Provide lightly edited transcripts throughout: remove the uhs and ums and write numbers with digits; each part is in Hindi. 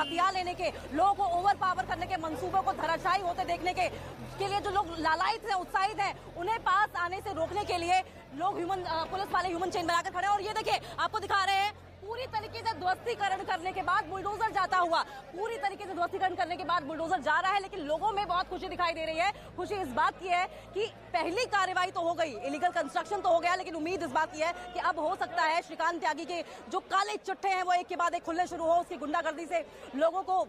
हथियार लेने के, लोगों को ओवर पावर करने के मंसूबों को धराशायी होते देखने के लिए जो लोग लालायित हैं, उत्साहित हैं, उन्हें पास आने से रोकने के लिए लोग पुलिस वाले ह्यूमन चेन बनाकर खड़े हैं। और ये देखिए, आपको दिखा रहे हैं पूरी तरीके से ध्वस्तीकरण करने के बाद बुलडोजर जाता हुआ, पूरी तरीके से ध्वस्तीकरण करने के बाद बुलडोजर जा रहा है। लेकिन लोगों में बहुत खुशी दिखाई दे रही है। खुशी इस बात की है कि पहली कार्रवाई तो हो गई, इलीगल कंस्ट्रक्शन तो हो गया, लेकिन उम्मीद इस बात की है कि अब हो सकता है श्रीकांत त्यागी के जो काले चिट्ठे हैं वो एक के बाद एक खुलने शुरू हो, उसकी गुंडागर्दी से लोगों को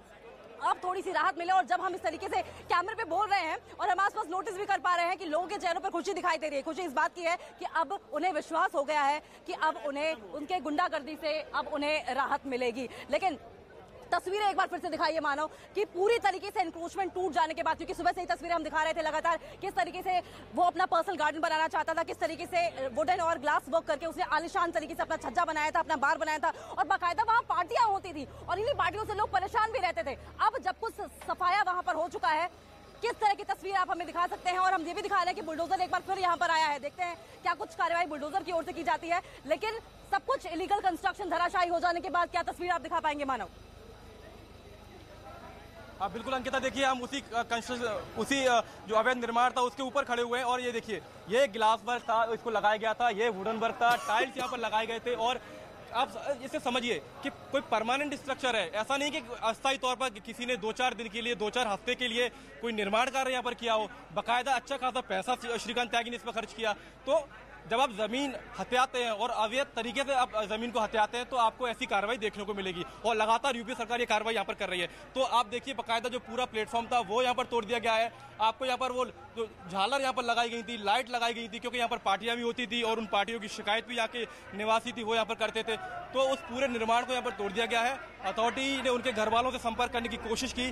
अब थोड़ी सी राहत मिले। और जब हम इस तरीके से कैमरे पे बोल रहे हैं और हम आसपास नोटिस भी कर पा रहे हैं कि लोगों के चेहरों पे खुशी दिखाई दे रही है, खुशी इस बात की है कि अब उन्हें विश्वास हो गया है कि अब उन्हें उनके गुंडागर्दी से अब उन्हें राहत मिलेगी। लेकिन तस्वीरें एक बार फिर से दिखाइए मानो कि पूरी तरीके से एनक्रोचमेंट टूट जाने के बाद, क्योंकि सुबह से ही तस्वीरें हम दिखा रहे थे लगातार किस तरीके से वो अपना पर्सनल गार्डन बनाना चाहता था, किस तरीके से वुडन और ग्लास वर्क करके उसने आलिशान तरीके से अपना छज्जा बनाया था, अपना बार बनाया था और बाकायदा वहां पार्टियां होती थी और इन्हीं पार्टियों से लोग परेशान भी रहते थे। अब जब कुछ सफाया वहां पर हो चुका है, किस तरह की तस्वीर आप हमें दिखा सकते हैं। और हम ये भी दिखा रहे हैं कि बुलडोजर एक बार फिर यहाँ पर आया है। देखते हैं क्या कुछ कार्रवाई बुलडोजर की ओर से की जाती है। लेकिन सब कुछ इलीगल कंस्ट्रक्शन धराशायी हो जाने के बाद क्या तस्वीर आप दिखा पाएंगे मानव? बिल्कुल अंकिता, देखिए हम उसी जो अवैध निर्माण था उसके ऊपर खड़े हुए हैं और ये देखिए, ये ग्लास वर्क था, इसको लगाया गया था, ये वुडन वर्क था, टाइल्स यहाँ पर लगाए गए थे। और आप इसे समझिए कि कोई परमानेंट स्ट्रक्चर है, ऐसा नहीं कि अस्थायी तौर पर किसी ने 2-4 दिन के लिए, 2-4 हफ्ते के लिए कोई निर्माण कार्य यहाँ पर किया हो। बाकायदा अच्छा खासा पैसा श्रीकांत त्यागी ने इस पर खर्च किया। तो जब आप जमीन हथियाते हैं और अवैध तरीके से आप जमीन को हथियाते हैं तो आपको ऐसी कार्रवाई देखने को मिलेगी और लगातार यूपी सरकार ये कार्रवाई यहाँ पर कर रही है। तो आप देखिए, बाकायदा जो पूरा प्लेटफॉर्म था वो यहाँ पर तोड़ दिया गया है। आपको यहाँ पर वो जो झालर यहाँ पर लगाई गई थी, लाइट लगाई गई थी, क्योंकि यहाँ पर पार्टियां भी होती थी और उन पार्टियों की शिकायत भी यहाँ के निवासी थी वो यहाँ पर करते थे। तो उस पूरे निर्माण को यहाँ पर तोड़ दिया गया है। अथॉरिटी ने उनके घर वालों से संपर्क करने की कोशिश की,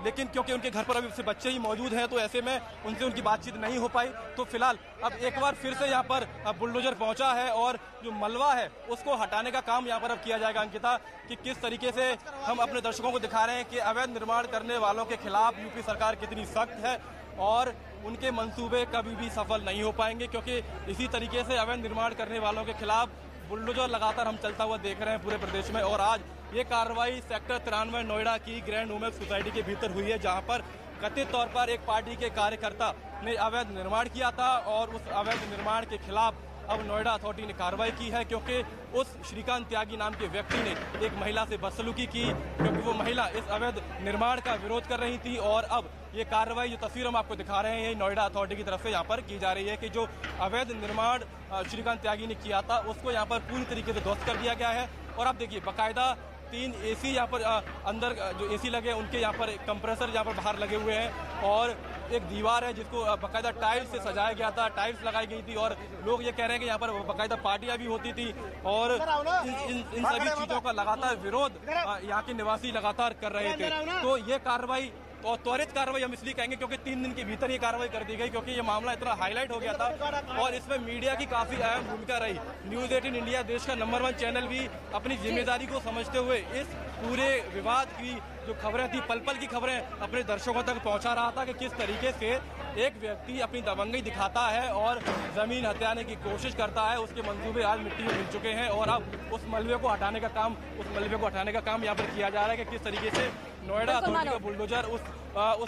लेकिन क्योंकि उनके घर पर अभी से बच्चे ही मौजूद हैं तो ऐसे में उनसे उनकी बातचीत नहीं हो पाई। तो फिलहाल अब एक बार फिर से यहाँ पर बुलडोजर पहुंचा है और जो मलबा है उसको हटाने का काम यहाँ पर अब किया जाएगा। अंकिता, कि किस तरीके से हम अपने दर्शकों को दिखा रहे हैं कि अवैध निर्माण करने वालों के खिलाफ यूपी सरकार कितनी सख्त है और उनके मंसूबे कभी भी सफल नहीं हो पाएंगे, क्योंकि इसी तरीके से अवैध निर्माण करने वालों के खिलाफ बुलडोजर लगातार हम चलता हुआ देख रहे हैं पूरे प्रदेश में। और आज ये कार्रवाई सेक्टर 93 नोएडा की ग्रैंड वुमेन्स सोसाइटी के भीतर हुई है, जहां पर कथित तौर पर एक पार्टी के कार्यकर्ता ने अवैध निर्माण किया था और उस अवैध निर्माण के खिलाफ अब नोएडा अथॉरिटी ने कार्रवाई की है, क्योंकि उस श्रीकांत त्यागी नाम के व्यक्ति ने एक महिला से बदसलूकी की, क्योंकि वो महिला इस अवैध निर्माण का विरोध कर रही थी। और अब ये कार्रवाई, जो तस्वीर हम आपको दिखा रहे हैं, ये नोएडा अथॉरिटी की तरफ से यहाँ पर की जा रही है कि जो अवैध निर्माण श्रीकांत त्यागी ने किया था उसको यहाँ पर पूरी तरीके से ध्वस्त कर दिया गया है। और आप देखिए, बाकायदा 3 एसी यहाँ पर अंदर जो एसी लगे हैं उनके यहाँ पर कंप्रेसर यहाँ पर बाहर लगे हुए हैं और एक दीवार है जिसको बाकायदा टाइल्स से सजाया गया था, टाइल्स लगाई गई थी। और लोग ये कह रहे हैं कि यहाँ पर बाकायदा पार्टियां भी होती थी और इन सभी चीजों का लगातार विरोध यहाँ के निवासी लगातार कर रहे थे। तो ये कार्रवाई और त्वरित कार्रवाई हम इसलिए कहेंगे क्योंकि 3 दिन के भीतर ये कार्रवाई कर दी गई, क्योंकि ये मामला इतना हाईलाइट हो गया था और इसमें मीडिया की काफी अहम भूमिका रही। न्यूज़ 18 इंडिया देश का नंबर 1 चैनल भी अपनी जिम्मेदारी को समझते हुए इस पूरे विवाद की जो खबरें थी, पल पल की खबरें अपने दर्शकों तक पहुंचा रहा था कि किस तरीके से एक व्यक्ति अपनी दबंगई दिखाता है और जमीन हथियाने की कोशिश करता है। उसके मंसूबे आज मिट्टी में मिल चुके हैं और अब उस मलबे को हटाने का काम यहाँ पर किया जा रहा है कि किस तरीके से नोएडा अथॉरिटी का बुलडोजर उस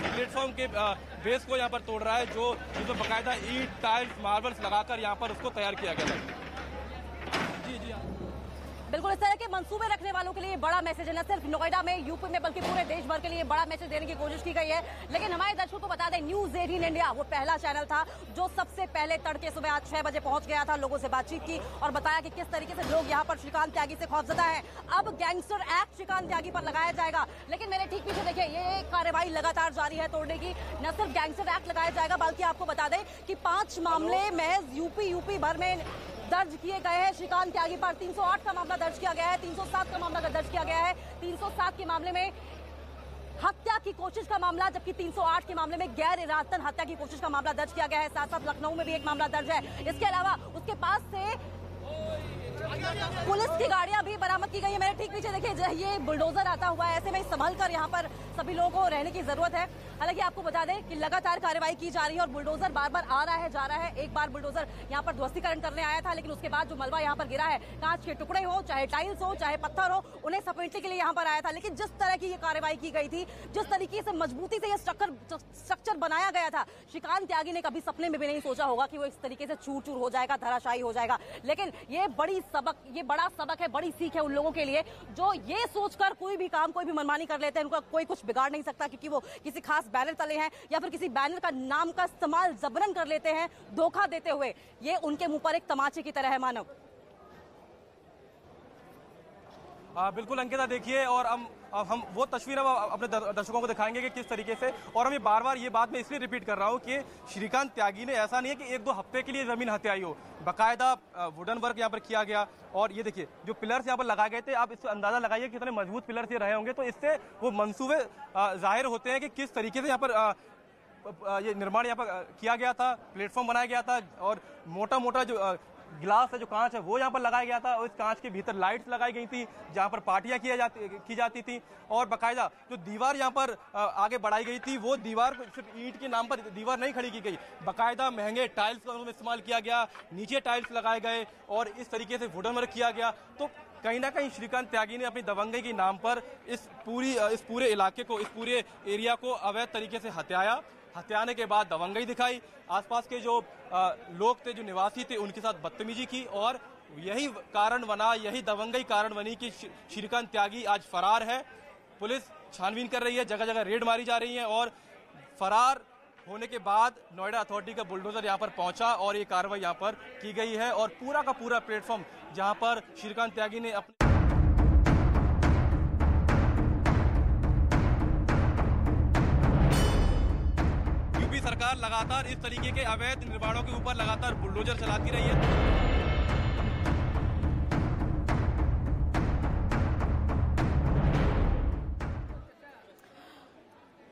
प्लेटफॉर्म के बेस को यहाँ पर तोड़ रहा है, जिसमें बाकायदा ईंट, टाइल्स, मार्बल्स लगाकर यहाँ पर उसको तैयार किया गया था। जी हाँ, बिल्कुल इस तरह के मंसूबे रखने वालों के लिए बड़ा मैसेज है, न सिर्फ नोएडा में, यूपी में, बल्कि पूरे देश भर के लिए बड़ा मैसेज देने की कोशिश की गई है। लेकिन हमारे दर्शकों को बता दें, न्यूज़ 18 इंडिया वो पहला चैनल था जो सबसे पहले तड़के सुबह आज 6 बजे पहुंच गया था, लोगों से बातचीत की और बताया कि किस तरीके से लोग यहाँ पर श्रीकांत त्यागी से खौफजदा है। अब गैंगस्टर एक्ट श्रीकांत त्यागी पर लगाया जाएगा, लेकिन मेरे ठीक पीछे देखिए, ये कार्रवाई लगातार जारी है तोड़ने की। न सिर्फ गैंगस्टर एक्ट लगाया जाएगा, बल्कि आपको बता दें कि 5 मामले महज यूपी भर में दर्ज किए गए हैं श्रीकांत त्यागी पर। 308 का मामला दर्ज किया गया है, 307 का मामला दर्ज किया गया है। 307 के मामले में हत्या की कोशिश का मामला, जबकि 308 के मामले में गैर इरादतन हत्या की कोशिश का मामला दर्ज किया गया है। साथ साथ लखनऊ में भी एक मामला दर्ज है। इसके अलावा उसके पास से पुलिस की गाड़ियां भी बरामद की गई है। मेरे ठीक पीछे देखिए ये बुलडोजर आता हुआ है, ऐसे में संभल कर यहाँ पर सभी लोगों को रहने की जरूरत है। हालांकि आपको बता दें कि लगातार कार्रवाई की जा रही है और बुलडोजर बार बार आ रहा है जा रहा है। एक बार बुलडोजर यहाँ पर ध्वस्तीकरण करने आया था, लेकिन उसके बाद जो मलबा यहाँ पर गिरा है, कांच के टुकड़े हो, चाहे टाइल्स हो, चाहे पत्थर हो, उन्हें समेटने के लिए यहाँ पर आया था। लेकिन जिस तरह की ये कार्रवाई की गई थी, जिस तरीके से मजबूती से ये स्ट्रक्चर बनाया गया था, श्रीकांत त्यागी ने कभी सपने में भी नहीं सोचा होगा कि वो इस तरीके से चूर चूर हो जाएगा, धराशायी हो जाएगा। लेकिन ये बड़ा सबक है, बड़ी सीख है उन लोगों के लिए जो ये सोचकर कोई भी काम, कोई भी मनमानी कर लेते हैं। उनका कोई कुछ बिगाड़ नहीं सकता क्योंकि वो किसी खास बैनर तले हैं या फिर किसी बैनर का नाम का इस्तेमाल जबरन कर लेते हैं धोखा देते हुए। ये उनके मुंह पर एक तमाचे की तरह है मानव। बिल्कुल अंकिता, देखिए और हम वो तस्वीर अब अपने दर्शकों को दिखाएंगे कि किस तरीके से, और हम ये बार बार ये बात मैं इसलिए रिपीट कर रहा हूँ कि श्रीकांत त्यागी ने ऐसा नहीं है कि 1-2 हफ्ते के लिए जमीन हत्याई हो, बाकायदा वुडन वर्क यहाँ पर किया गया। और ये देखिए जो पिलर्स यहाँ पर लगाए गए थे, आप इससे अंदाजा लगाइए कितने मजबूत पिलर्स ये रहे होंगे। तो इससे वो मंसूबे जाहिर होते हैं कि किस तरीके से यहाँ पर ये निर्माण यहाँ पर किया गया था, प्लेटफॉर्म बनाया गया था और मोटा मोटा जो गिलास है, जो कांच है, वो यहाँ पर लगाया गया था और इस कांच के भीतर लाइट्स लगाई गई थी जहाँ पर पार्टियां की जाती थी। और बाकायदा जो दीवार यहाँ पर आगे बढ़ाई गई थी, वो दीवार को सिर्फ ईंट के नाम पर दीवार नहीं खड़ी की गई, बाकायदा महंगे टाइल्स का इस्तेमाल किया गया, नीचे टाइल्स लगाए गए और इस तरीके से वुडन वर्क किया गया। तो कहीं ना कहीं श्रीकांत त्यागी ने अपनी दबंगई के नाम पर इस पूरे इलाके को, इस पूरे एरिया को अवैध तरीके से हत्याने के बाद दबंगई दिखाई, आसपास के जो लोग थे, जो निवासी थे, उनके साथ बदतमीजी की और यही कारण बना, यही दबंगई कारण बनी कि श्रीकांत त्यागी आज फरार है। पुलिस छानबीन कर रही है, जगह जगह रेड मारी जा रही है और फरार होने के बाद नोएडा अथॉरिटी का बुलडोजर यहाँ पर पहुंचा और ये कार्रवाई यहाँ पर की गई है और पूरा का पूरा प्लेटफॉर्म जहाँ पर श्रीकांत त्यागी ने अपने सरकार लगातार इस तरीके के अवैध निर्माणों के ऊपर लगातार बुलडोजर चलाती रही है।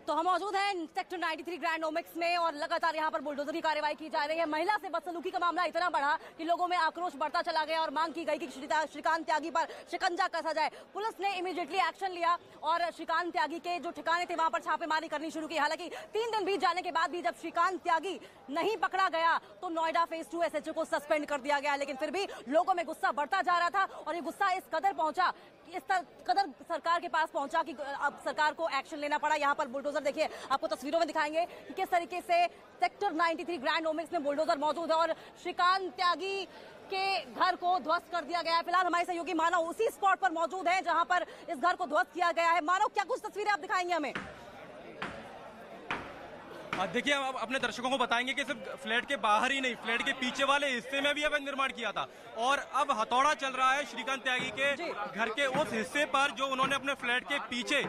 तो हम मौजूद हैं सेक्टर 93 ग्रैंड ओमिक्स में और लगातार यहाँ पर बुलडोजर की कार्रवाई की जा रही है। महिला से बदसलूकी का मामला इतना बढ़ा कि लोगों में आक्रोश बढ़ता चला गया और मांग की गई कि श्रीकांत त्यागी पर शिकंजा कसा जाए। पुलिस ने इमीडिएटली एक्शन लिया और श्रीकांत त्यागी के जो ठिकाने थे वहां पर छापेमारी करनी शुरू की। हालांकि 3 दिन बीत जाने के बाद भी जब श्रीकांत त्यागी नहीं पकड़ा गया तो नोएडा फेज 2 SHO को सस्पेंड कर दिया गया। लेकिन फिर भी लोगों में गुस्सा बढ़ता जा रहा था और ये गुस्सा इस कदर पहुंचा, इस कदर सरकार के पास पहुंचा कि अब सरकार को एक्शन लेना पड़ा। यहाँ पर बुलडोजर देखिए, आपको तस्वीरों में दिखाएंगे कि किस तरीके से सेक्टर 93 ग्रैंड ओमिक्स में बुलडोजर मौजूद है और श्रीकांत त्यागी के घर को ध्वस्त कर दिया गया है। फिलहाल हमारे सहयोगी मानव उसी स्पॉट पर मौजूद है जहां पर इस घर को ध्वस्त किया गया है। मानव, क्या कुछ तस्वीरें आप दिखाएंगे हमें? देखिए, अब अपने दर्शकों को बताएंगे कि सिर्फ फ्लैट के बाहर ही नहीं, फ्लैट के पीछे वाले हिस्से में भी अवैध निर्माण किया था और अब हथौड़ा चल रहा है श्रीकांत त्यागी के घर के उस हिस्से पर जो उन्होंने अपने फ्लैट के पीछे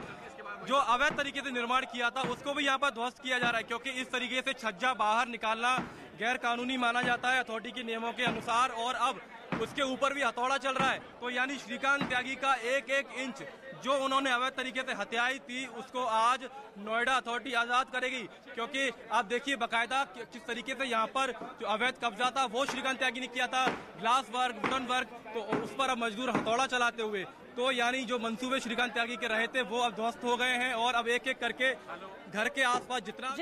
जो अवैध तरीके से निर्माण किया था उसको भी यहाँ पर ध्वस्त किया जा रहा है, क्योंकि इस तरीके से छज्जा बाहर निकालना गैर कानूनी माना जाता है अथॉरिटी के नियमों के अनुसार और अब उसके ऊपर भी हथौड़ा चल रहा है। तो यानी श्रीकांत त्यागी का एक एक इंच जो उन्होंने अवैध तरीके से हत्याई थी उसको आज नोएडा अथॉरिटी आजाद करेगी, क्योंकि आप देखिए बाकायदा किस तरीके से यहाँ पर जो अवैध कब्जा था वो श्रीकांत त्यागी ने किया था, ग्लास वर्क, वुडन वर्क, तो उस पर अब मजदूर हथौड़ा चलाते हुए, तो यानी जो मंसूबे श्रीकांत त्यागी के रहे थे वो अब ध्वस्त हो गए हैं और अब एक एक करके घर के आसपास जितना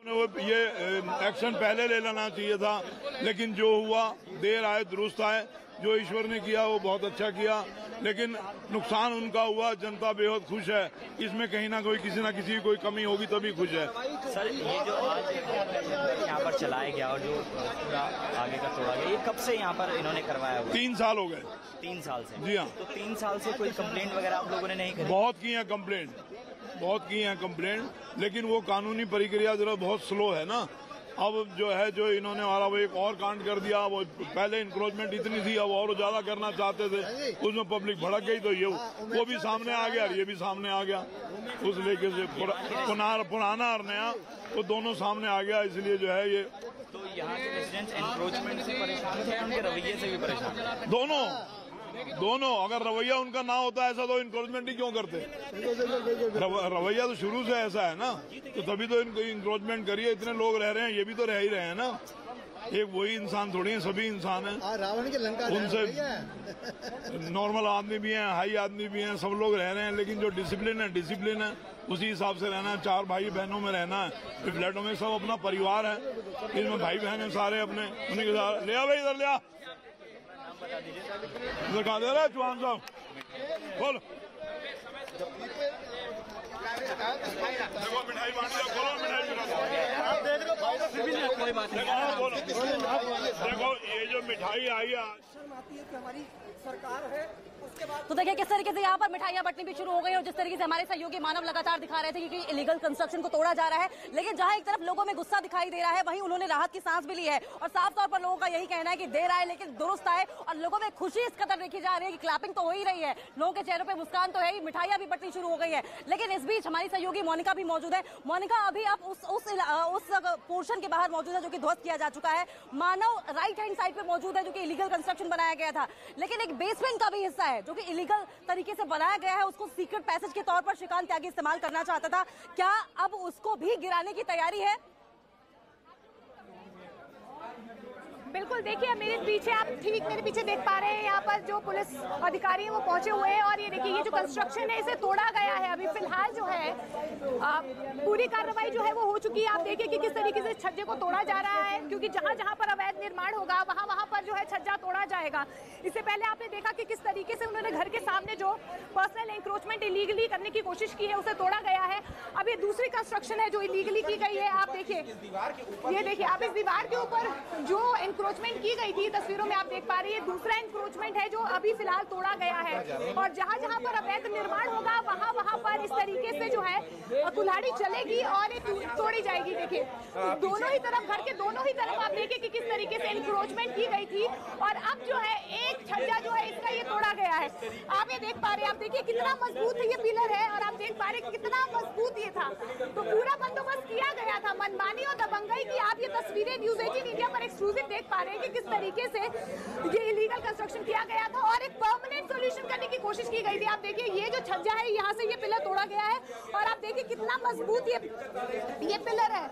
ये एक्शन पहले ले लेना चाहिए था, लेकिन जो हुआ देर आए दुरुस्त आए। जो ईश्वर ने किया वो बहुत अच्छा किया, लेकिन नुकसान उनका हुआ, जनता बेहद खुश है। इसमें कहीं ना कोई किसी ना किसी की कोई कमी होगी तभी खुश है। सर, ये जो आज यहाँ पर चलाया गया और जो पूरा आगे का तोड़ा गया, ये कब से यहाँ पर इन्होंने करवाया हुआ? 3 साल हो गए। 3 साल से? जी हाँ। तो 3 साल से कोई कंप्लेंट वगैरह आप लोगों ने नहीं करी? बहुत की है कंप्लेंट, लेकिन वो कानूनी प्रक्रिया जरा बहुत स्लो है ना। अब जो है जो इन्होंने हमारा वो एक और कांड कर दिया, वो पहले इंक्रोचमेंट इतनी थी, अब और ज्यादा करना चाहते थे, उसमें पब्लिक भड़क गई तो ये वो भी सामने आ गया और ये भी सामने आ गया। उस लेके से पुराना और नया वो दोनों सामने आ गया, इसलिए जो है ये। तो यहाँ के रेजिडेंट्स एनक्रोचमेंट से परेशान थे, उनके रवैये से भी परेशान थे? दोनों। अगर रवैया उनका ना होता ऐसा तो इंक्रोचमेंट ही क्यों करते? रवैया तो शुरू से ऐसा है ना, तो तभी तो इनको इंक्रोचमेंट करिए। इतने लोग रह रहे हैं, ये भी तो रह ही रहे हैं ना। एक वही इंसान थोड़ी है, सभी इंसान हैं। रावण की लंका उनसे नॉर्मल आदमी भी हैं, हाई आदमी भी हैं, सब लोग रह रहे हैं, लेकिन जो डिसिप्लिन है उसी हिसाब से रहना है। 4 भाई बहनों में रहना है, फ्लैटों में सब अपना परिवार है, इसमें भाई बहन है सारे अपने, उन्हीं के साथ ले आ भाई, इधर ले आ, इधर कहाँ दे रहा है चौहान साहब, बोल देखो मिठाई बांट दिया, बोलो मिठाई देखो ये जो मिठाई आई है हमारी सरकार है। उसके बाद तो देखिए किस तरीके से यहाँ पर मिठाइयां बंटनी भी शुरू हो गई और जिस तरीके से हमारे सहयोगी मानव लगातार दिखा रहे थे कि इलीगल कंस्ट्रक्शन को तोड़ा जा रहा है, लेकिन जहां एक तरफ लोगों में गुस्सा दिखाई दे रहा है, वहीं उन्होंने राहत की सांस भी ली है और साफ तौर पर लोगों का यही कहना है कि देर आए लेकिन दुरुस्त आए और लोगों में खुशी इस कदर देखी जा रही है कि क्लैपिंग तो हो ही रही है, लोगों के चेहरों पर मुस्कान तो है ही, मिठाइयां भी बंटनी शुरू हो गई है। लेकिन इस बीच हमारी सहयोगी मोनिका भी मौजूद है। मोनिका, अभी आप उस पोर्शन के बाहर मौजूद है जो कि ध्वस्त किया जा चुका है। मानव राइट हैंड साइड पे मौजूद है जो कि इलीगल कंस्ट्रक्शन बनाया गया था, लेकिन एक बेसमेंट का भी हिस्सा है जो कि इलीगल तरीके से बनाया गया है, उसको सीक्रेट पैसेज के तौर पर श्रीकांत त्यागी इस्तेमाल करना चाहता था। क्या अब उसको भी गिराने की तैयारी है? बिल्कुल, देखिए मेरे पीछे, आप ठीक मेरे पीछे देख पा रहे हैं, यहाँ पर जो पुलिस अधिकारी हैं वो पहुंचे हुए हैं और ये देखिए ये जो कंस्ट्रक्शन है इसे तोड़ा गया है। अभी फिलहाल जो है पूरी कार्रवाई जो है वो हो चुकी है। आप देखिए कि किस तरीके से छज्जे को तोड़ा जा रहा है, क्योंकि जहाँ जहाँ पर अवैध निर्माण होगा वहाँ पर जो है छज्जा तोड़ा जाएगा। इससे पहले आपने देखा कि किस तरीके से उन्होंने घर के सामने जो पर्सनल इंक्रोचमेंट इलीगली करने की कोशिश की है उसे तोड़ा गया है। अब ये दूसरी कंस्ट्रक्शन है जो इलीगली की गई है। आप देखिए, ये देखिए आप इस दीवार के ऊपर जो इंक्रोचमेंट की गई थी तस्वीरों में आप देख पा रही है, दूसरा इंक्रोचमेंट है जो अभी फिलहाल तोड़ा गया है। और जहां जहां पर अवैध निर्माण होगा वहां पर इस तरीके से जो है कुल्हाड़ी चलेगी और ये तोड़ी जाएगी। देखिए दोनों ही तरफ, घर के दोनों ही तरफ आप देखिए कि किस तरीके से इंक्रोचमेंट की गई थी और अब जो है एक छज्जा जो है इसका ये तोड़ा गया है। आप ये देख पा रहे हैं, आप देखिए कितना मजबूत ये पिलर है और आप देख पा रहे हैं कितना मजबूत ये था। तो पूरा बंदोबस्त किया गया था, मनमानी और दबंगई की आप ये तस्वीरें न्यूज 18 इंडिया पर एक्सक्लूसिव देख पा रहे हैं कि किस तरीके से ये इलीगल कंस्ट्रक्शन किया गया था और एक परमानेंट सॉल्यूशन करने की कोशिश की गई थी। आप देखिए ये जो छज्जा है यहाँ से ये पिलर तोड़ा गया है और आप देखिए कितना मजबूत ये पिलर है।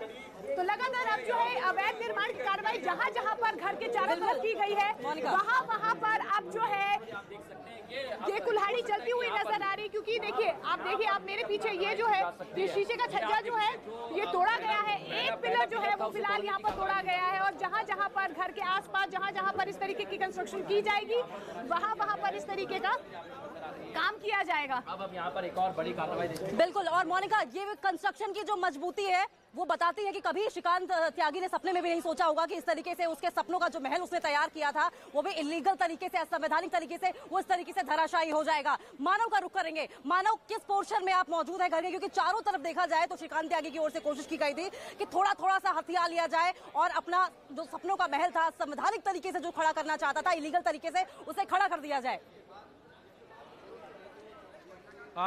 तो लगातार अब जो है अवैध निर्माण की कार्रवाई जहाँ जहाँ पर घर के चारों तरफ की गई है वहाँ पर अब जो है ये कुल्हाड़ी चलती हुई नजर आ रही, क्योंकि देखिए आप मेरे पीछे ये जो है ये शीशे का छज्जा जो है ये तोड़ा गया है। एक पिलर जो है वो फिलहाल यहाँ पर तोड़ा गया है और जहाँ जहाँ पर घर के आसपास जहाँ पर इस तरीके की कंस्ट्रक्शन की जाएगी वहाँ पर इस तरीके का काम किया जाएगा। अब यहाँ पर एक और बड़ी कार्रवाई बिल्कुल। और मोनिका, ये कंस्ट्रक्शन की जो मजबूती है वो बताती है कि कभी श्रीकांत त्यागी ने सपने में भी नहीं सोचा होगा कि इस तरीके से उसके सपनों का जो महल उसने तैयार किया था वो भी इलीगल तरीके से, असंवैधानिक तरीके से, वो इस तरीके से धराशायी हो जाएगा। मानव का रुख करेंगे। मानव, किस पोर्शन में आप मौजूद है घर के? क्योंकि चारों तरफ देखा जाए तो श्रीकांत त्यागी की ओर से कोशिश की गई थी कि थोड़ा थोड़ा सा हथियार लिया जाए और अपना जो सपनों का महल था संवैधानिक तरीके से जो खड़ा करना चाहता था, इलीगल तरीके से उसे खड़ा कर दिया जाए।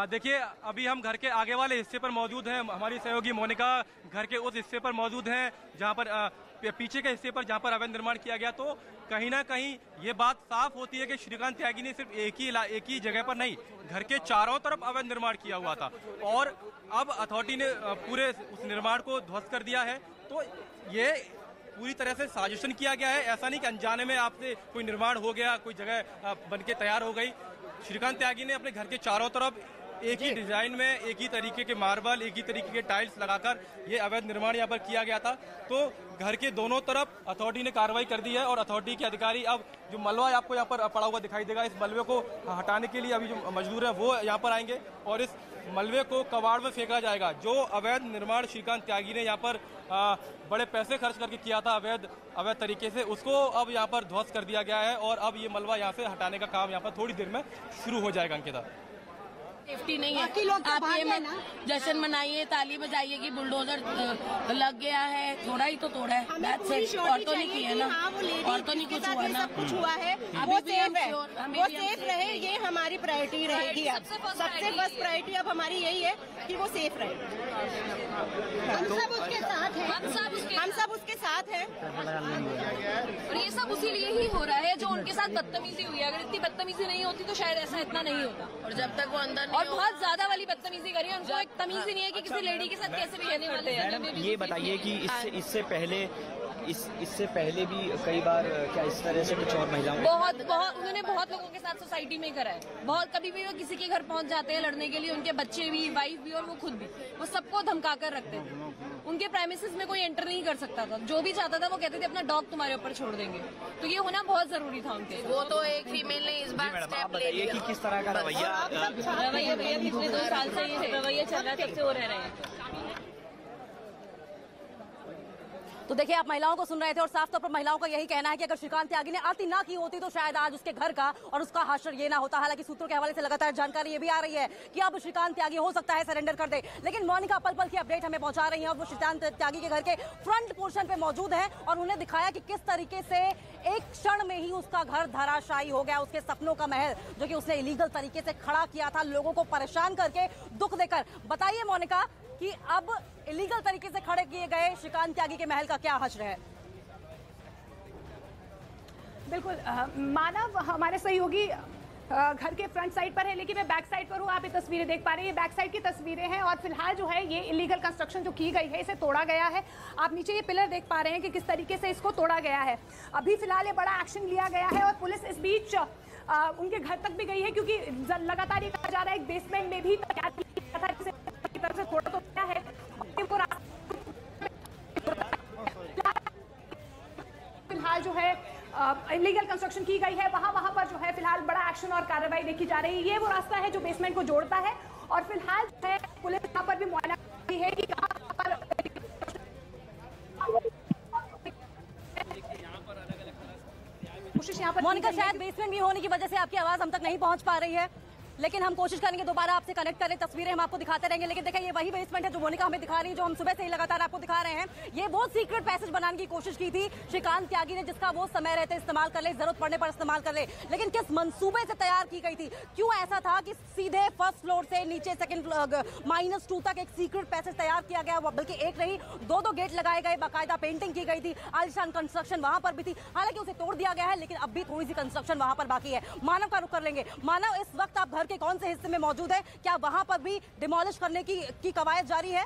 देखिए अभी हम घर के आगे वाले हिस्से पर मौजूद हैं। हमारी सहयोगी मोनिका घर के उस हिस्से पर मौजूद हैं जहां पर पीछे के हिस्से पर जहां पर अवैध निर्माण किया गया। तो कहीं ना कहीं ये बात साफ होती है कि श्रीकांत त्यागी ने सिर्फ एक ही जगह पर नहीं, घर के चारों तरफ अवैध निर्माण किया हुआ था और अब अथॉरिटी ने पूरे उस निर्माण को ध्वस्त कर दिया है। तो ये पूरी तरह से साजिशन किया गया है। ऐसा नहीं कि अनजाने में आपसे कोई निर्माण हो गया, कोई जगह बन के तैयार हो गई। श्रीकांत त्यागी ने अपने घर के चारों तरफ एक ही डिजाइन में, एक ही तरीके के मार्बल, एक ही तरीके के टाइल्स लगाकर ये अवैध निर्माण यहाँ पर किया गया था। तो घर के दोनों तरफ अथॉरिटी ने कार्रवाई कर दी है और अथॉरिटी के अधिकारी अब जो मलबा आपको यहाँ पर पड़ा हुआ दिखाई देगा, इस मलबे को हटाने के लिए अभी जो मजदूर है वो यहाँ पर आएंगे और इस मलबे को कबाड़ में फेंका जाएगा। जो अवैध निर्माण श्रीकांत त्यागी ने यहाँ पर बड़े पैसे खर्च करके किया था अवैध तरीके से, उसको अब यहाँ पर ध्वस्त कर दिया गया है और अब ये मलबा यहाँ से हटाने का काम यहाँ पर थोड़ी देर में शुरू हो जाएगा। अंकिता, सेफ्टी नहीं है। आप ये जश्न मनाइए, ताली बजाइए कि बुलडोजर लग गया है, थोड़ा ही तो तोड़ा है, और तो नहीं किया ना, और तो नहीं कुछ हुआ ना, कुछ हुआ है। वो सेफ रहे, ये हमारी प्रायोरिटी रहेगी। अब सबसे फर्स्ट प्रायोरिटी अब हमारी यही है कि वो सेफ रहे। हम सब उसके साथ हैं, हम सब उसके साथ हैं और ये सब उसी लिए ही हो रहा है जो उनके साथ बदतमीजी हुई है। अगर इतनी बदतमीजी नहीं होती तो शायद ऐसा इतना नहीं होता। और जब तक वो अंदर और बहुत ज्यादा वाली बदतमीजी करी है, उनको एक तमीज ही नहीं है कि किसी लेडी के साथ कैसे भी रहने वाले हैं। ये बताइए कि इससे पहले इससे पहले भी कई बार क्या इस तरह से कुछ और महिलाओं उन्होंने बहुत लोगों के साथ सोसाइटी में करा है। बहुत कभी भी वो किसी के घर पहुंच जाते हैं लड़ने के लिए, उनके बच्चे भी, वाइफ भी और वो खुद भी, वो सबको धमका कर रखते हैं। उनके प्राइमिसेस में कोई एंटर नहीं कर सकता था। जो भी चाहता था वो कहते थे अपना डॉग तुम्हारे ऊपर छोड़ देंगे। तो ये होना बहुत जरूरी था उनके। वो तो एक फीमेल ने इस बार आप बताइए कि किस तरह का रवैया भैया पिछले 2 साल से ये रवैया चल रहा है, तब से वो रह रहे हैं। तो देखिए, आप महिलाओं को सुन रहे थे और साफ तौर पर महिलाओं का यही कहना है कि अगर श्रीकांत त्यागी ने आरती ना की होती तो शायद आज उसके घर का और उसका हाशर ये ना होता। हालांकि सूत्रों के हवाले से लगातार जानकारी ये भी आ रही है कि अब श्रीकांत त्यागी हो सकता है सरेंडर कर दे, लेकिन मोनिका पल पल की अपडेट हमें पहुंचा रही है और वो श्रीकांत त्यागी के घर के फ्रंट पोर्शन पे मौजूद है और उन्हें दिखाया कि किस तरीके से एक क्षण में ही उसका घर धराशायी हो गया। उसके सपनों का महल जो कि उसने इलीगल तरीके से खड़ा किया था, लोगों को परेशान करके, दुख देकर। बताइए मोनिका कि अब इलीगल तरीके से खड़े किए गए श्रीकांत त्यागी के महल का क्या हश्र है? बिल्कुल मानव हमारे सहयोगी घर के फ्रंट साइड पर है, लेकिन मैं बैक साइड पर हूँ। आप ये तस्वीरें देख पा रहे हैं, ये बैक साइड की तस्वीरें हैं और फिलहाल जो है ये इलीगल कंस्ट्रक्शन जो की गई है इसे तोड़ा गया है। आप नीचे ये पिलर देख पा रहे हैं कि किस तरीके से इसको तोड़ा गया है। अभी फिलहाल ये बड़ा एक्शन लिया गया है और पुलिस इस बीच उनके घर तक भी गई है, क्योंकि लगातार ये कहा जा रहा है एक बेसमेंट में भी तैयार किया था, जिसे की तरफ से थोड़ा तो क्या है फिलहाल जो है इलीगल कंस्ट्रक्शन की गई है, वहां पर जो है फिलहाल बड़ा एक्शन और कार्रवाई देखी जा रही है। ये वो रास्ता है जो बेसमेंट को जोड़ता है और फिलहाल जो है पुलिस यहाँ पर भी मुआयना कर रही है कि कहाँ पर कोशिश यहाँ पर। मोनिका, शायद बेसमेंट भी होने की वजह से आपकी आवाज हम तक नहीं पहुंच पा रही है, लेकिन हम कोशिश करेंगे दोबारा आपसे कनेक्ट करें। तस्वीरें हम आपको दिखाते रहेंगे, लेकिन देखिए ये वही बेसमेंट है जो मोनिका हमें दिखा रही है, जो हम सुबह से ही लगातार आपको दिखा रहे हैं। ये वो सीक्रेट पैसेज बनाने की कोशिश की थी श्रीकांत त्यागी ने, जिसका वो समय रहते इस्तेमाल कर ले, जरूरत पड़ने पर इस्तेमाल कर ले, लेकिन किस मंसूबे से तैयार की गई थी? क्यों ऐसा था कि सीधे फर्स्ट फ्लोर से नीचे सेकंड -2 तक एक सीक्रेट पैसेज तैयार किया गया, बल्कि एक नहीं 2 गेट लगाए गए, बाकायदा पेंटिंग की गई थी, आलिशान कंस्ट्रक्शन वहां पर भी थी। हालांकि उसे तोड़ दिया गया है, लेकिन अब भी थोड़ी सी कंस्ट्रक्शन वहां पर बाकी है। मानव का रुख कर लेंगे। मानव, इस वक्त आप घर के कौन से हिस्से में मौजूद है? क्या वहां पर भी डिमोलिश करने की कवायद जारी है?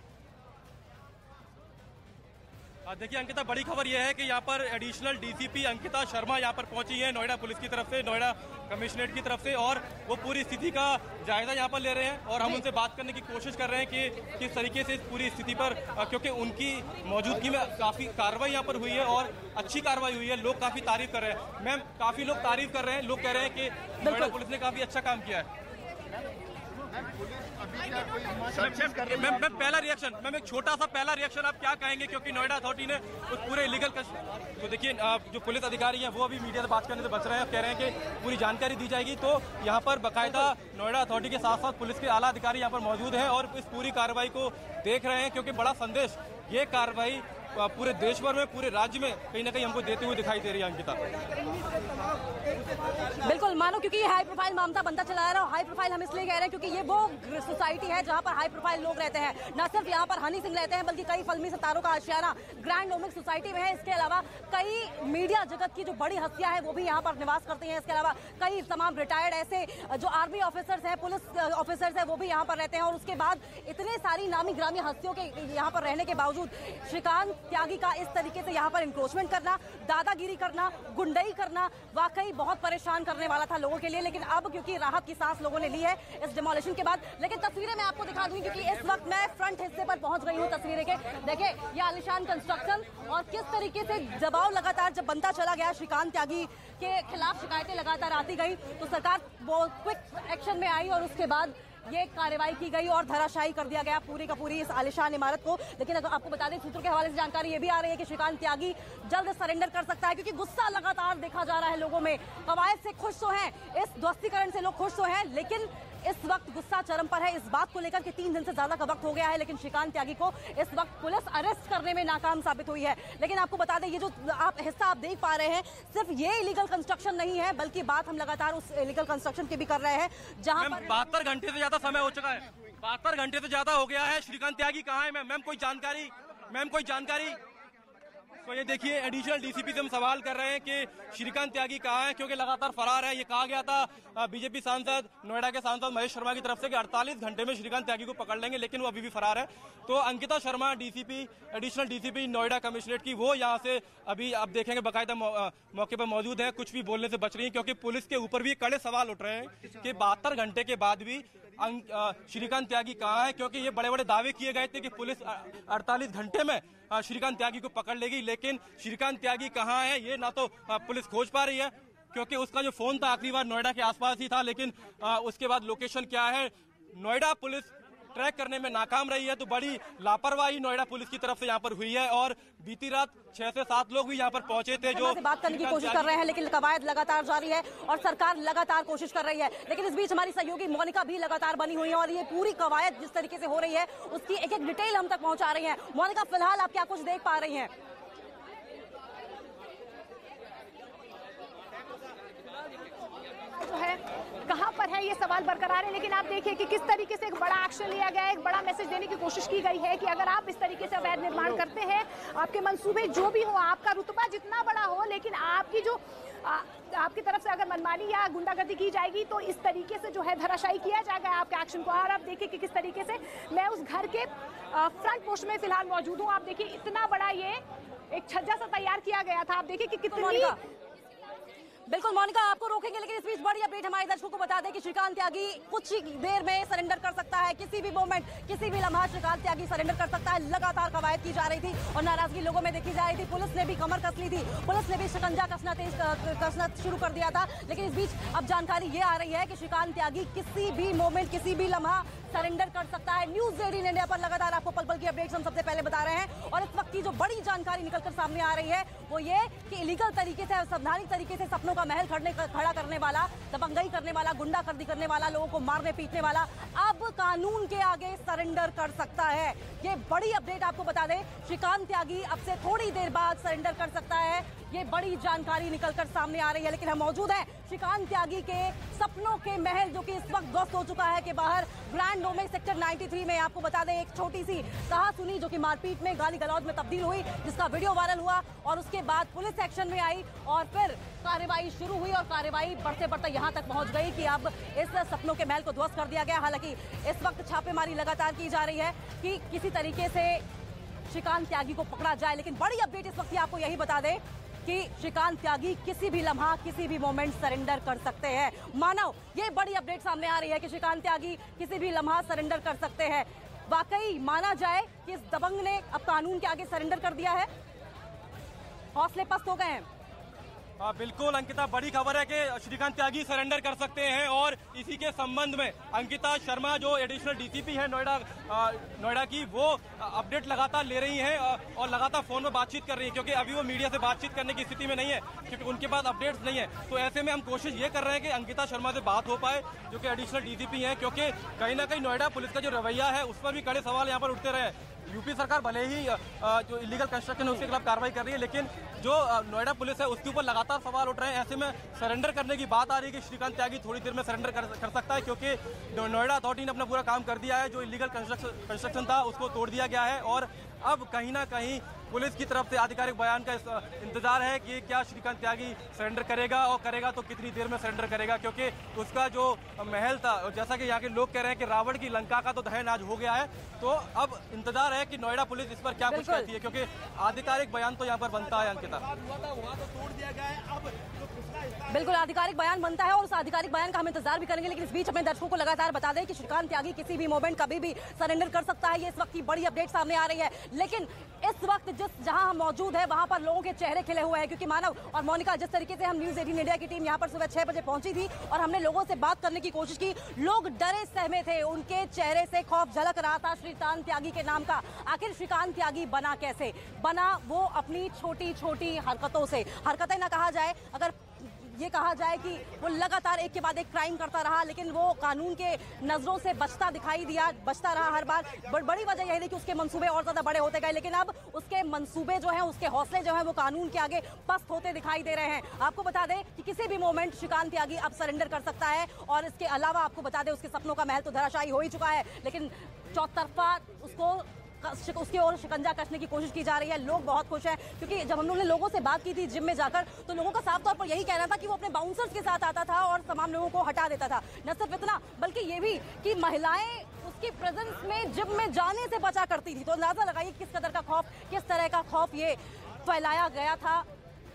देखिए अंकिता, बड़ी खबर यह है कि यहाँ पर एडिशनल डीसीपी अंकिता शर्मा यहाँ पर पहुंची है नोएडा पुलिस की तरफ से, नोएडा कमिश्नरेट की तरफ से, और वो पूरी स्थिति का जायजा यहाँ पर ले रहे हैं और हम उनसे बात करने की कोशिश कर रहे हैं कि किस तरीके से इस पूरी स्थिति पर, क्योंकि उनकी मौजूदगी में काफ़ी कार्रवाई यहाँ पर हुई है और अच्छी कार्रवाई हुई है। लोग काफ़ी तारीफ कर रहे हैं मैम, काफ़ी लोग तारीफ कर रहे हैं। लोग कह रहे हैं कि नोएडा पुलिस ने काफ़ी अच्छा काम किया है। मैम पहला रिएक्शन, मैम एक छोटा सा पहला रिएक्शन आप क्या कहेंगे, क्योंकि नोएडा अथॉरिटी ने उस पूरे इलीगल तो देखिए जो पुलिस अधिकारी हैं वो अभी मीडिया से बात करने से बच रहे हैं, कह रहे हैं कि पूरी जानकारी दी जाएगी। तो यहाँ पर बाकायदा नोएडा अथॉरिटी के साथ साथ पुलिस के आला अधिकारी यहाँ पर मौजूद हैं और इस पूरी कार्रवाई को देख रहे हैं, क्योंकि बड़ा संदेश ये कार्रवाई पूरे देश भर में, पूरे राज्य में कहीं ना कहीं हमको देते हुए दिखाई दे रही है। अंकिता, बिल्कुल मानो, क्योंकि ये हाई प्रोफाइल मामला बनता चला आ रहा है। हाई प्रोफाइल हम इसलिए कह रहे हैं क्योंकि ये वो सोसाइटी है जहां पर हाई प्रोफाइल लोग रहते हैं। न सिर्फ यहाँ पर हनी सिंह रहते हैं, बल्कि कई फिल्मी सितारों का आशियाना ग्रैंड ओमिक सोसाइटी में है। इसके अलावा कई मीडिया जगत की जो बड़ी हस्तियां हैं वो भी यहाँ पर निवास करती हैं। इसके अलावा कई तमाम रिटायर्ड ऐसे जो आर्मी ऑफिसर्स हैं, पुलिस ऑफिसर्स हैं, वो भी यहाँ पर रहते हैं। और उसके बाद इतने सारी नामी ग्रामी हस्तियों के यहाँ पर रहने के बावजूद श्रीकांत त्यागी का इस तरीके से यहाँ पर इंक्रोचमेंट करना, दादागिरी करना, गुंडई करना वाकई बहुत परेशान करने वाला था लोगों के लिए। लेकिन अब क्योंकि राहत की सांस लोगों ने ली है इस डिमोलिशन के बाद। लेकिन तस्वीरें मैं आपको दिखा दूंगी, क्योंकि इस वक्त मैं फ्रंट हिस्से पर पहुंच गई हूँ तस्वीरें के। देखिए ये आलिशान कंस्ट्रक्शन और किस तरीके से दबाव लगातार जब बनता चला गया, श्रीकांत त्यागी के खिलाफ शिकायतें लगातार आती गई, तो सरकार बहुत क्विक एक्शन में आई और उसके बाद ये कार्रवाई की गई और धराशायी कर दिया गया पूरी का पूरी इस आलिशान इमारत को। लेकिन अगर आपको बता दें, सूत्रों के हवाले से जानकारी ये भी आ रही है कि श्रीकांत त्यागी जल्द सरेंडर कर सकता है, क्योंकि गुस्सा लगातार देखा जा रहा है लोगों में। कवायद से खुश तो हैं, इस ध्वस्तीकरण से लोग खुश तो हैं, लेकिन इस वक्त गुस्सा चरम पर है इस बात को लेकर कि 3 दिन से ज्यादा का वक्त हो गया है, लेकिन श्रीकांत त्यागी को इस वक्त पुलिस अरेस्ट करने में नाकाम साबित हुई है। लेकिन आपको बता दें, ये जो आप हिस्सा आप देख पा रहे हैं, सिर्फ ये इलीगल कंस्ट्रक्शन नहीं है, बल्कि बात हम लगातार उस इलीगल कंस्ट्रक्शन की भी कर रहे हैं जहां पर 72 घंटे से ज्यादा समय हो चुका है। 72 घंटे से ज्यादा हो गया है। श्रीकांत त्यागी कहाँ है मैम? कोई जानकारी? मैम कोई जानकारी? तो ये देखिए एडिशनल डीसीपी से हम सवाल कर रहे हैं कि श्रीकांत त्यागी कहाँ है, क्योंकि लगातार फरार है। ये कहा गया था बीजेपी सांसद, नोएडा के सांसद महेश शर्मा की तरफ से कि 48 घंटे में श्रीकांत त्यागी को पकड़ लेंगे, लेकिन वो अभी भी फरार है। तो Ankita Sharma DCP, additional DCP Noida commissionerate की, वो यहाँ से अभी आप देखेंगे बाकायदा मौके पर मौजूद है, कुछ भी बोलने से बच रही है, क्योंकि पुलिस के ऊपर भी कड़े सवाल उठ रहे हैं कि 72 घंटे के बाद भी श्रीकांत त्यागी कहाँ है, क्योंकि ये बड़े बड़े दावे किए गए थे कि पुलिस 48 घंटे में श्रीकांत त्यागी को पकड़ लेगी, लेकिन श्रीकांत त्यागी कहाँ है ये ना तो पुलिस खोज पा रही है, क्योंकि उसका जो फोन था आखिरी बार नोएडा के आसपास ही था, लेकिन उसके बाद लोकेशन क्या है नोएडा पुलिस ट्रैक करने में नाकाम रही है। तो बड़ी लापरवाही नोएडा पुलिस की तरफ से यहाँ पर हुई है और बीती रात 6 से 7 लोग भी यहाँ पर पहुंचे थे जो बात करने की कोशिश कर रहे हैं, लेकिन कवायद लगातार जारी है और सरकार लगातार कोशिश कर रही है। लेकिन इस बीच हमारी सहयोगी मोनिका भी लगातार बनी हुई है और ये पूरी कवायद जिस तरीके से हो रही है उसकी एक एक डिटेल हम तक पहुंचा रही है। मोनिका, फिलहाल आप क्या कुछ देख पा रही हैं? जो है कहां पर है ये सवाल बरकरार है, लेकिन आप देखिए कि किस तरीके से एक बड़ा एक्शन लिया गया है, एक बड़ा मैसेज देने की कोशिश की गई है कि अगर आप इस तरीके से अवैध निर्माण करते हैं, आपके मंसूबे जो भी हो, आपका रुतबा जितना बड़ा हो, लेकिन आपकी जो आपकी तरफ से अगर मनमानी या गुंडागर्दी की जाएगी तो इस तरीके से जो है धराशायी किया जाएगा आपके एक्शन को। और आप देखिए कि किस तरीके से मैं उस घर के फ्रंट पोस्ट में फिलहाल मौजूद हूँ। आप देखिए इतना बड़ा ये एक छज्जा सा तैयार किया गया था। आप देखिए कि कितनी बिल्कुल मोनिका, आपको रोकेंगे, लेकिन इस बीच बड़ी अपडेट हमारे दर्शकों को बता दें कि श्रीकांत त्यागी कुछ ही देर में सरेंडर कर सकता है। किसी भी मोमेंट, किसी भी लम्हा श्रीकांत त्यागी सरेंडर कर सकता है। लगातार कवायद की जा रही थी और नाराजगी लोगों में देखी जा रही थी। पुलिस ने भी कमर कस ली थी, पुलिस ने भी शिकंजा कसना शुरू कर दिया था। लेकिन इस बीच अब जानकारी ये आ रही है कि श्रीकांत त्यागी किसी भी मोमेंट, किसी भी लम्हा सरेंडर कर सकता है। न्यूज 18 इंडिया पर लगातार आपको पल पल की अपडेट्स हम सबसे पहले बता रहे हैं और इस वक्त की जो बड़ी जानकारी निकलकर सामने आ रही है वो ये कि इलीगल तरीके से, संवैधानिक तरीके से सपनों का महल खड़ा करने वाला, दबंगई करने वाला, गुंडागर्दी करने वाला, लोगों को मारने पीटने वाला अब कानून के आगे सरेंडर कर सकता है। ये बड़ी अपडेट आपको बता दें, श्रीकांत त्यागी अब से थोड़ी देर बाद सरेंडर कर सकता है। ये बड़ी जानकारी निकलकर सामने आ रही है। लेकिन हम मौजूद हैं श्रीकांत त्यागी के सपनों के महल, जो कि इस वक्त ध्वस्त हो चुका है, के बाहर ग्रैंड नोमेक सेक्टर 93 में। आपको बता दें एक छोटी सी कहा सुनी जो कि मारपीट में, गाली गलौज में तब्दील हुई, जिसका वीडियो वायरल हुआ और उसके बाद पुलिस एक्शन में आई और फिर कार्रवाई शुरू हुई और कार्रवाई बढ़ते बढ़ते यहां तक पहुंच गई कि अब इस सपनों के महल को ध्वस्त कर दिया गया। हालांकि इस वक्त छापेमारी लगातार की जा रही है कि किसी तरीके से श्रीकांत त्यागी को पकड़ा जाए। लेकिन बड़ी अपडेट इस वक्त आपको यही बता दें कि श्रीकांत त्यागी किसी भी लम्हा, किसी भी मोमेंट सरेंडर कर सकते हैं। मानव, ये बड़ी अपडेट सामने आ रही है कि श्रीकांत त्यागी किसी भी लम्हा सरेंडर कर सकते हैं। वाकई माना जाए कि इस दबंग ने अब कानून के आगे सरेंडर कर दिया है, हौसले पस्त हो गए हैं। बिल्कुल अंकिता, बड़ी खबर है कि श्रीकांत त्यागी सरेंडर कर सकते हैं और इसी के संबंध में अंकिता शर्मा जो एडिशनल डीसीपी है नोएडा की, वो अपडेट लगातार ले रही हैं और लगातार फोन में बातचीत कर रही हैं, क्योंकि अभी वो मीडिया से बातचीत करने की स्थिति में नहीं है क्योंकि उनके पास अपडेट्स नहीं है। तो ऐसे में हम कोशिश ये कर रहे हैं कि अंकिता शर्मा से बात हो पाए जो कि एडिशनल डीसीपी हैं, क्योंकि कहीं ना कहीं नोएडा पुलिस का जो रवैया है उस पर भी कड़े सवाल यहाँ पर उठते रहे। यूपी सरकार भले ही जो इलीगल कंस्ट्रक्शन है उसके खिलाफ कार्रवाई कर रही है, लेकिन जो नोएडा पुलिस है उसके ऊपर लगातार सवाल उठ रहे हैं। ऐसे में सरेंडर करने की बात आ रही है कि श्रीकांत त्यागी थोड़ी देर में सरेंडर कर सकता है, क्योंकि नोएडा अथॉरिटी ने अपना पूरा काम कर दिया है। जो इलीगल कंस्ट्रक्शन था उसको तोड़ दिया गया है और अब कहीं ना कहीं पुलिस की तरफ से आधिकारिक बयान का इंतजार है कि क्या श्रीकांत त्यागी सरेंडर करेगा और करेगा तो कितनी देर में सरेंडर करेगा, क्योंकि उसका जो महल था, जैसा कि यहाँ के लोग कह रहे हैं कि रावण की लंका का तो दहन आज हो गया है। तो अब इंतजार है कि नोएडा पुलिस इस पर क्या कुछ कहती है, क्योंकि आधिकारिक बयान तो यहाँ पर बनता है। अंकिता, बिल्कुल आधिकारिक बयान बनता है और उस आधिकारिक बयान का हम इंतजार भी करेंगे। लेकिन इस बीच अपने दर्शकों को लगातार बता दें कि श्रीकांत त्यागी किसी भी मोमेंट कभी भी सरेंडर कर सकता है। ये इस वक्त की बड़ी अपडेट सामने आ रही है। लेकिन इस वक्त जहां हम मौजूद है वहां पर लोगों के चेहरे खिले हुए हैं, क्योंकि मानव और मोनिका, जिस तरीके से हम न्यूज 18 इंडिया की टीम यहां पर सुबह 6 बजे पहुंची थी और हमने लोगों से बात करने की कोशिश की, लोग डरे सहमे थे, उनके चेहरे से खौफ झलक रहा था श्रीकांत त्यागी के नाम का। आखिर श्रीकांत त्यागी बना कैसे? बना वो अपनी छोटी छोटी हरकतों से। हरकतें ना कहा जाए, अगर ये कहा जाए कि वो लगातार एक के बाद एक क्राइम करता रहा, लेकिन वो कानून के नजरों से बचता रहा हर बार। बड़ी वजह यही थी कि उसके मंसूबे और ज्यादा बड़े होते गए, लेकिन अब उसके मंसूबे जो हैं, उसके हौसले जो हैं, वो कानून के आगे पस्त होते दिखाई दे रहे हैं। आपको बता दें कि किसी भी मोमेंट श्रीकांत त्यागी अब सरेंडर कर सकता है और इसके अलावा आपको बता दें उसके सपनों का महल तो धराशायी हो ही चुका है, लेकिन चौतरफा उसको उसके और शिकंजा कसने की कोशिश की जा रही है। लोग बहुत खुश हैं क्योंकि जब हम लोगों ने लोगों से बात की थी जिम में जाकर, तो लोगों का साफ तौर पर यही कहना था कि वो अपने बाउंसर्स के साथ आता था और तमाम लोगों को हटा देता था। न सिर्फ इतना बल्कि ये भी कि महिलाएं उसकी प्रेजेंस में जिम में जाने से बचा करती थी। तो अंदाजा लगाइए किस कदर का खौफ, किस तरह का खौफ ये फैलाया गया था।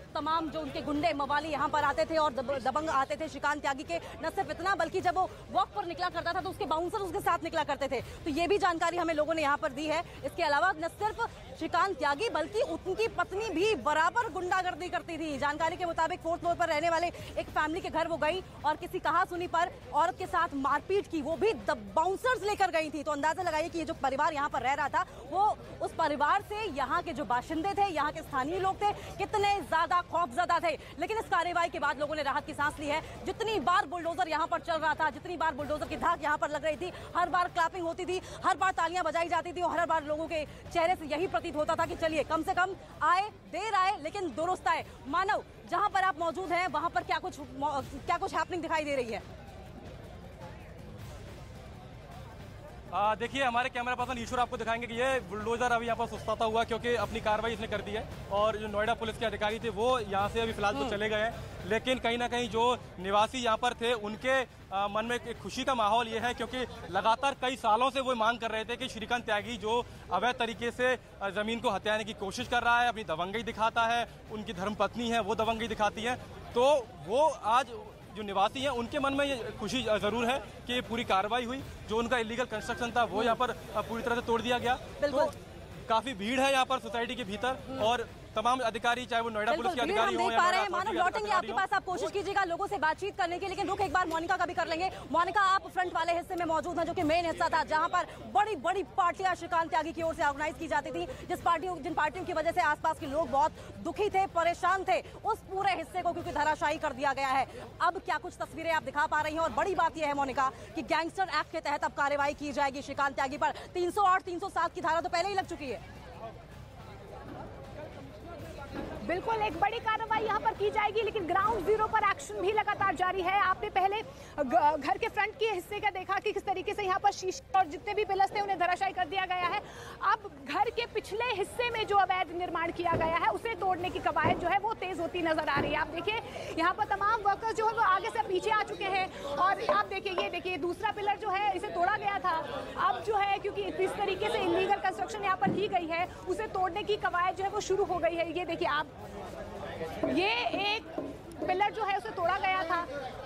तमाम जो उनके गुंडे मवाली यहाँ पर आते थे और दबंग आते थे श्रीकांत त्यागी के। न सिर्फ इतना बल्कि जब वो वॉक पर निकला करता था तो उसके बाउंसर उसके साथ निकला करते थे। तो ये भी जानकारी हमें लोगों ने यहाँ पर दी है। इसके अलावा न सिर्फ श्रीकांत त्यागी बल्कि उनकी पत्नी भी बराबर गुंडागर्दी करती थी। जानकारी के मुताबिक 4th फ्लोर पर रहने वाले एक फैमिली के घर वो गई और किसी कहा सुनी पर औरत के साथ मारपीट की, वो भी बाउंसर्स लेकर गई थी। तो अंदाजा लगाइए कि ये जो परिवार यहाँ पर रह रहा था वो उस परिवार से यहाँ के जो बाशिंदे थे, यहाँ के स्थानीय लोग थे, कितने ज्यादा खौफजदा थे। लेकिन इस कार्रवाई के बाद लोगों ने राहत की सांस ली है। जितनी बार बुलडोजर यहाँ पर चल रहा था, जितनी बार बुलडोजर की धाक यहाँ पर लग रही थी, हर बार क्लैपिंग होती थी, हर बार तालियां बजाई जाती थी और हर बार लोगों के चेहरे से यही प्रतीत होता था कि चलिए कम से कम आए, देर आए लेकिन दुरुस्त आए। मानव, जहां पर आप मौजूद हैं वहां पर क्या कुछ हैपनिंग दिखाई दे रही है? देखिए, हमारे कैमरा पर्सन ईश्वर आपको दिखाएंगे कि ये बुलडोजर अभी यहाँ पर सुस्ताता हुआ क्योंकि अपनी कार्रवाई इसने कर दी है और जो नोएडा पुलिस के अधिकारी थे वो यहाँ से अभी फिलहाल तो चले गए हैं। लेकिन कहीं ना कहीं जो निवासी यहाँ पर थे उनके मन में एक खुशी का माहौल ये है क्योंकि लगातार कई सालों से वो मांग कर रहे थे कि श्रीकांत त्यागी जो अवैध तरीके से ज़मीन को हथियाने की कोशिश कर रहा है, अपनी दबंगई दिखाता है, उनकी धर्मपत्नी है वो दबंगई दिखाती है, तो वो आज जो निवासी हैं उनके मन में ये खुशी जरूर है कि ये पूरी कार्रवाई हुई। जो उनका इलीगल कंस्ट्रक्शन था वो यहाँ पर पूरी तरह से तोड़ दिया गया। तो काफी भीड़ है यहाँ पर सोसाइटी के भीतर और तमाम अधिकारी, चाहे वो नोएडा पुलिस के अधिकारी हो या मानव, लौटेंगे आपके पास, आप कोशिश कीजिएगा लोगों से बातचीत करने की। लेकिन रुक एक बार मोनिका का भी कर लेंगे। मोनिका, आप फ्रंट वाले हिस्से में मौजूद हैं जो कि मेन हिस्सा था जहां पर बड़ी बड़ी पार्टियां श्रीकांत त्यागी की ओर से ऑर्गेनाइज की जाती थी, जिन पार्टियों की वजह से आसपास के लोग बहुत दुखी थे, परेशान थे, उस पूरे हिस्से को क्योंकि धराशायी कर दिया गया है। अब क्या कुछ तस्वीरें आप दिखा पा रही हैं? और बड़ी बात यह है मोनिका कि गैंगस्टर एक्ट के तहत अब कार्रवाई की जाएगी श्रीकांत त्यागी पर। 308, 307 की धारा तो पहले ही लग चुकी है। बिल्कुल एक बड़ी कार्रवाई यहाँ पर की जाएगी, लेकिन ग्राउंड जीरो पर एक्शन भी लगातार जारी है। आपने पहले घर के फ्रंट के हिस्से का देखा कि किस तरीके से यहाँ पर शीशे और जितने भी पिलर्स थे उन्हें धराशायी कर दिया गया है। अब घर के पिछले हिस्से में जो अवैध निर्माण किया गया है उसे तोड़ने की कवायद जो है वो तेज होती नजर आ रही है। आप देखिए यहाँ पर तमाम वर्कर्स जो है वो आगे से पीछे आ चुके हैं और आप देखिए, ये देखिए दूसरा पिलर जो है इसे तोड़ा गया था। अब जो है क्योंकि इस तरीके से इलीगल कंस्ट्रक्शन यहाँ पर की गई है उसे तोड़ने की कवायद जो है वो शुरू हो गई है। ये देखिए आप, ये एक पिलर जो है उसे तोड़ा गया था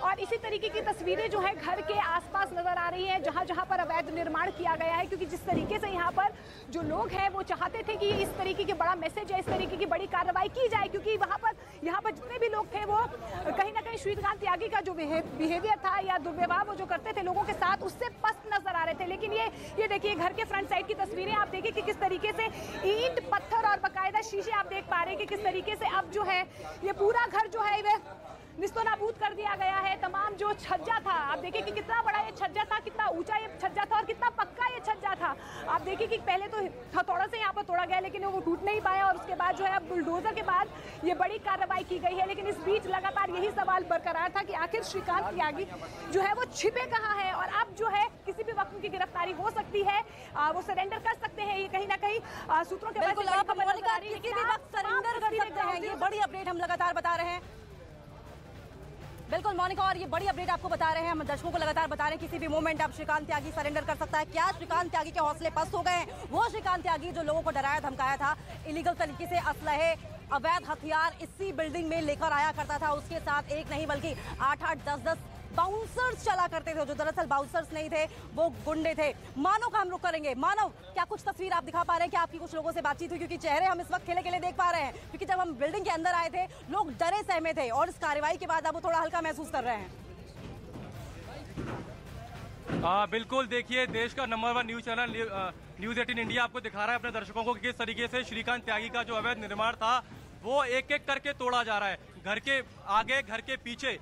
और इसी तरीके की तस्वीरें जो है घर के आसपास नजर आ रही हैं जहां जहां पर अवैध निर्माण किया गया है। क्योंकि जिस तरीके से यहाँ पर जो लोग हैं वो चाहते थे कि इस तरीके की बड़ा मैसेज है, इस तरीके की बड़ी कार्रवाई की जाए, क्योंकि यहाँ पर जितने भी लोग थे वो कहीं ना कहीं श्रीकांत त्यागी का जो बिहेवियर था या दुर्व्यवहार वो जो करते थे लोगों के साथ उससे पस्त नजर आ रहे थे। लेकिन ये देखिए घर के फ्रंट साइड की तस्वीरें आप देखिए कि किस तरीके से ईंट, पत्थर और बाकायदा शीशे आप देख पा रहे हैं कि किस तरीके से अब जो है ये पूरा घर जो है वह निस्तोनाबूद कर दिया गया है। तमाम जो छज्जा था आप देखिए कि कितना बड़ा ये छज्जा था, कितना ऊंचा ये छज्जा था और कितना पक्का ये छज्जा था। आप देखिए कि पहले तो हथौड़ा से यहाँ पर तोड़ा गया लेकिन वो टूट नहीं पाया और उसके बाद जो है अब बुलडोजर के बाद ये बड़ी कार्रवाई की गई है। लेकिन इस बीच लगातार यही सवाल बरकरार था कि आखिर श्रीकांत त्यागी जो है वो छिपे कहाँ है और अब जो है किसी भी वक्त उनकी गिरफ्तारी हो सकती है, वो सरेंडर कर सकते हैं। ये कहीं ना कहीं सूत्रों के बिल्कुल सरेंडर कर सकते हैं। ये बड़ी अपडेट हम लगातार बता रहे हैं। बिल्कुल मोनिका, और ये बड़ी अपडेट आपको बता रहे हैं, हम दर्शकों को लगातार बता रहे हैं किसी भी मोमेंट अब श्रीकांत त्यागी सरेंडर कर सकता है। क्या श्रीकांत त्यागी के हौसले पस्त हो गए हैं? वो श्रीकांत त्यागी जो लोगों को डराया धमकाया था, इलीगल तरीके से असलहे, अवैध हथियार इसी बिल्डिंग में लेकर आया करता था, उसके साथ एक नहीं बल्कि 8-8, 10-10 बाउंसर्स चला करते थे जो दरअसल बाउंसर्स नहीं थे, वो गुंडे थे। मानव का हम रुक करेंगे। मानव, क्या कुछ तस्वीर आप दिखा पा रहे हैं? क्या आपकी कुछ लोगों से बातचीत हुई? क्योंकि चेहरे हम इस वक्त खिले खिले देख पा रहे हैं, क्योंकि जब हम बिल्डिंग के अंदर आए थे लोग डरे सहमे थे और इस कार्रवाई के बाद अब वो थोड़ा हल्का महसूस कर रहे हैं। बिल्कुल, देखिए देश का number 1 news channel news 18 India आपको दिखा रहा है अपने दर्शकों को किस तरीके से श्रीकांत त्यागी का जो अवैध निर्माण था वो एक एक करके तोड़ा जा रहा है। घर के आगे, घर के पीछे,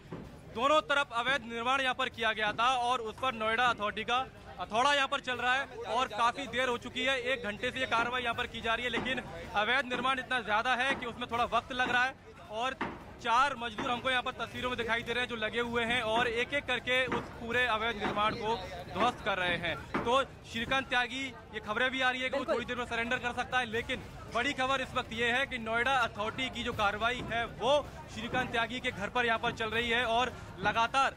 दोनों तरफ अवैध निर्माण यहाँ पर किया गया था और उस पर नोएडा अथॉरिटी का हथौड़ा यहाँ पर चल रहा है और काफी देर हो चुकी है। 1 घंटे से ये कार्रवाई यहाँ पर की जा रही है, लेकिन अवैध निर्माण इतना ज्यादा है कि उसमें थोड़ा वक्त लग रहा है और 4 मजदूर हमको यहाँ पर तस्वीरों में दिखाई दे रहे हैं जो लगे हुए हैं और एक एक करके उस पूरे अवैध निर्माण को ध्वस्त कर रहे हैं। तो श्रीकांत त्यागी, ये खबरें भी आ रही है कि वो थोड़ी देर में सरेंडर कर सकता है, लेकिन बड़ी खबर इस वक्त ये है कि नोएडा अथॉरिटी की जो कार्रवाई है वो श्रीकांत त्यागी के घर पर यहाँ पर चल रही है और लगातार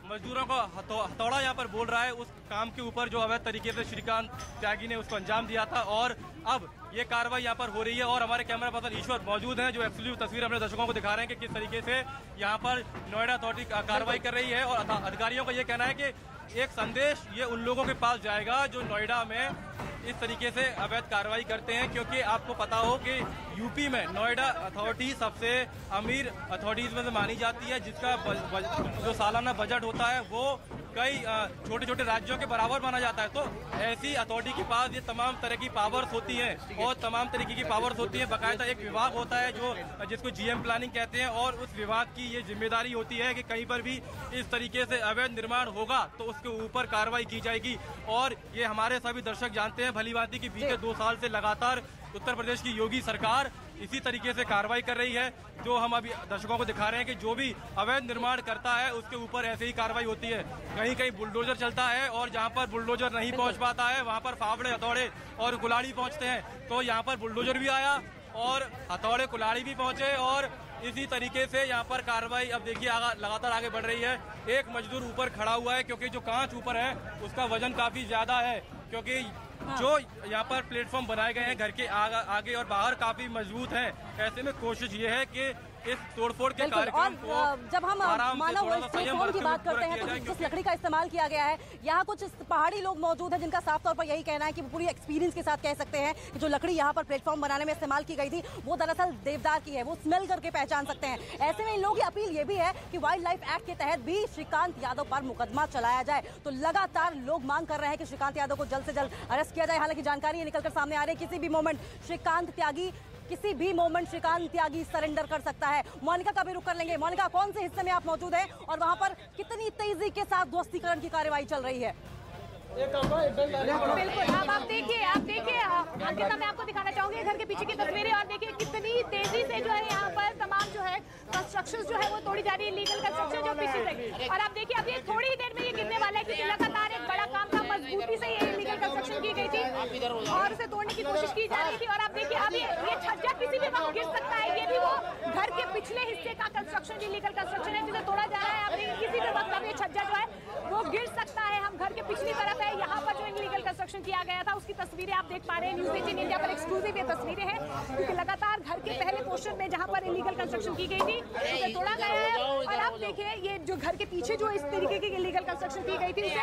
मजदूरों को हथौड़ा यहाँ पर बोल रहा है उस काम के ऊपर जो अवैध तरीके से श्रीकांत त्यागी ने उसको अंजाम दिया था। और अब ये कार्रवाई यहाँ पर हो रही है और हमारे कैमरा पर्सन ईश्वर मौजूद हैं जो एक्सक्लूसिव तस्वीर अपने दर्शकों को दिखा रहे हैं कि किस तरीके से यहाँ पर नोएडा अथॉरिटी कार्रवाई कर रही है। और अधिकारियों का ये कहना है कि एक संदेश ये उन लोगों के पास जाएगा जो नोएडा में इस तरीके से अवैध कार्रवाई करते हैं, क्योंकि आपको पता हो कि यूपी में नोएडा अथॉरिटी सबसे अमीर अथॉरिटीज में से मानी जाती है, जिसका जो सालाना बजट होता है वो कई छोटे छोटे राज्यों के बराबर माना जाता है। तो ऐसी अथॉरिटी के पास ये तमाम तरह की पावर्स होती हैं और तमाम तरीके की पावर्स होती हैं। बाकायदा एक विभाग होता है जो जिसको जीएम प्लानिंग कहते हैं और उस विभाग की ये जिम्मेदारी होती है कि कहीं पर भी इस तरीके से अवैध निर्माण होगा तो उसके ऊपर कार्रवाई की जाएगी। और ये हमारे सभी दर्शक जानते हैं भली भांति की बीते 2 साल से लगातार उत्तर प्रदेश की योगी सरकार इसी तरीके से कार्रवाई कर रही है। जो हम अभी दर्शकों को दिखा रहे हैं कि जो भी अवैध निर्माण करता है उसके ऊपर ऐसे ही कार्रवाई होती है। कहीं कहीं बुलडोजर चलता है और जहां पर बुलडोजर नहीं पहुंच पाता है वहां पर फावड़े, हथौड़े और कुल्हाड़ी पहुंचते हैं। तो यहां पर बुलडोजर भी आया और हथौड़े, कुल्हाड़ी भी पहुंचे और इसी तरीके से यहाँ पर कार्रवाई अब देखिए लगातार आगे बढ़ रही है। एक मजदूर ऊपर खड़ा हुआ है क्योंकि जो कांच ऊपर है उसका वजन काफी ज्यादा है, क्योंकि जो यहाँ पर प्लेटफॉर्म बनाए गए हैं घर के आगे और बाहर काफी मजबूत हैं। ऐसे में कोशिश ये है कि इस तोड़फोड़ के कार्यक्रम को जब हम मानव फोन की बात करते हैं तो जिस लकड़ी का इस्तेमाल किया गया है, यहाँ कुछ पहाड़ी लोग मौजूद हैं जिनका साफ तौर पर यही कहना है कि वो पूरी एक्सपीरियंस के साथ कह सकते हैं कि जो लकड़ी यहाँ पर प्लेटफॉर्म बनाने में इस्तेमाल की गई थी वो दरअसल देवदार की है, वो स्मेल करके पहचान सकते हैं। ऐसे में इन लोगों की अपील ये भी है कि वाइल्ड लाइफ एक्ट के तहत भी श्रीकांत यादव पर मुकदमा चलाया जाए। तो लगातार लोग मांग कर रहे हैं कि श्रीकांत यादव को जल्द से जल्द अरेस्ट किया जाए। हालांकि जानकारी ये निकलकर सामने आ रही है किसी भी मोमेंट श्रीकांत त्यागी सरेंडर कर सकता है। मोनिका का भी रुख कर लेंगे। मोनिका, कौन से हिस्से में आप मौजूद हैं और वहां पर कितनी तेजी के साथ ध्वस्तीकरण की कार्रवाई चल रही है? बिल्कुल, अब आप देखिए अंकिता, मैं आपको दिखाना चाहूंगी घर के पीछे की तस्वीरें और देखिए कितनी तेजी से जो है यहाँ पर तमाम जो है कंस्ट्रक्शन जो है वो तोड़ी जा रही है, लीगल कंस्ट्रक्शन जो पीछे से। और आप देखिए अब ये थोड़ी ही देर में ये गिरने वाला है क्योंकि लगातार एक बड़ा काम था, मजबूती से ये लीगल कंस्ट्रक्शन की गई थी और उसे तोड़ने की कोशिश की जा रही थी। और आप देखिए अब ये छज्जा किसी भी वक्त गिर सकता है। ये भी वो घर के पिछले हिस्से का कंस्ट्रक्शन, जो लीगल कंस्ट्रक्शन है जिसे तोड़ा जा रहा है। आप देखिए किसी भी वक्त अब ये छज्जा जो है वो गिर सकता है। हम घर के पिछली तरफ है, यहाँ पर जो इनलीगल कंस्ट्रक्शन किया गया था उसकी तस्वीरें आप देख पा रहे हैं। न्यूज़ 18 इंडिया पर एक्सक्लूसिव ये तस्वीरें हैं क्योंकि लगातार घर के पहले पोर्शन में जहाँ पर इलीगल कंस्ट्रक्शन की गई थी उसे तोड़ा गया है। और आप देखिए ये जो घर के पीछे जो इस तरीके की इलीगल कंस्ट्रक्शन की गई थी उसे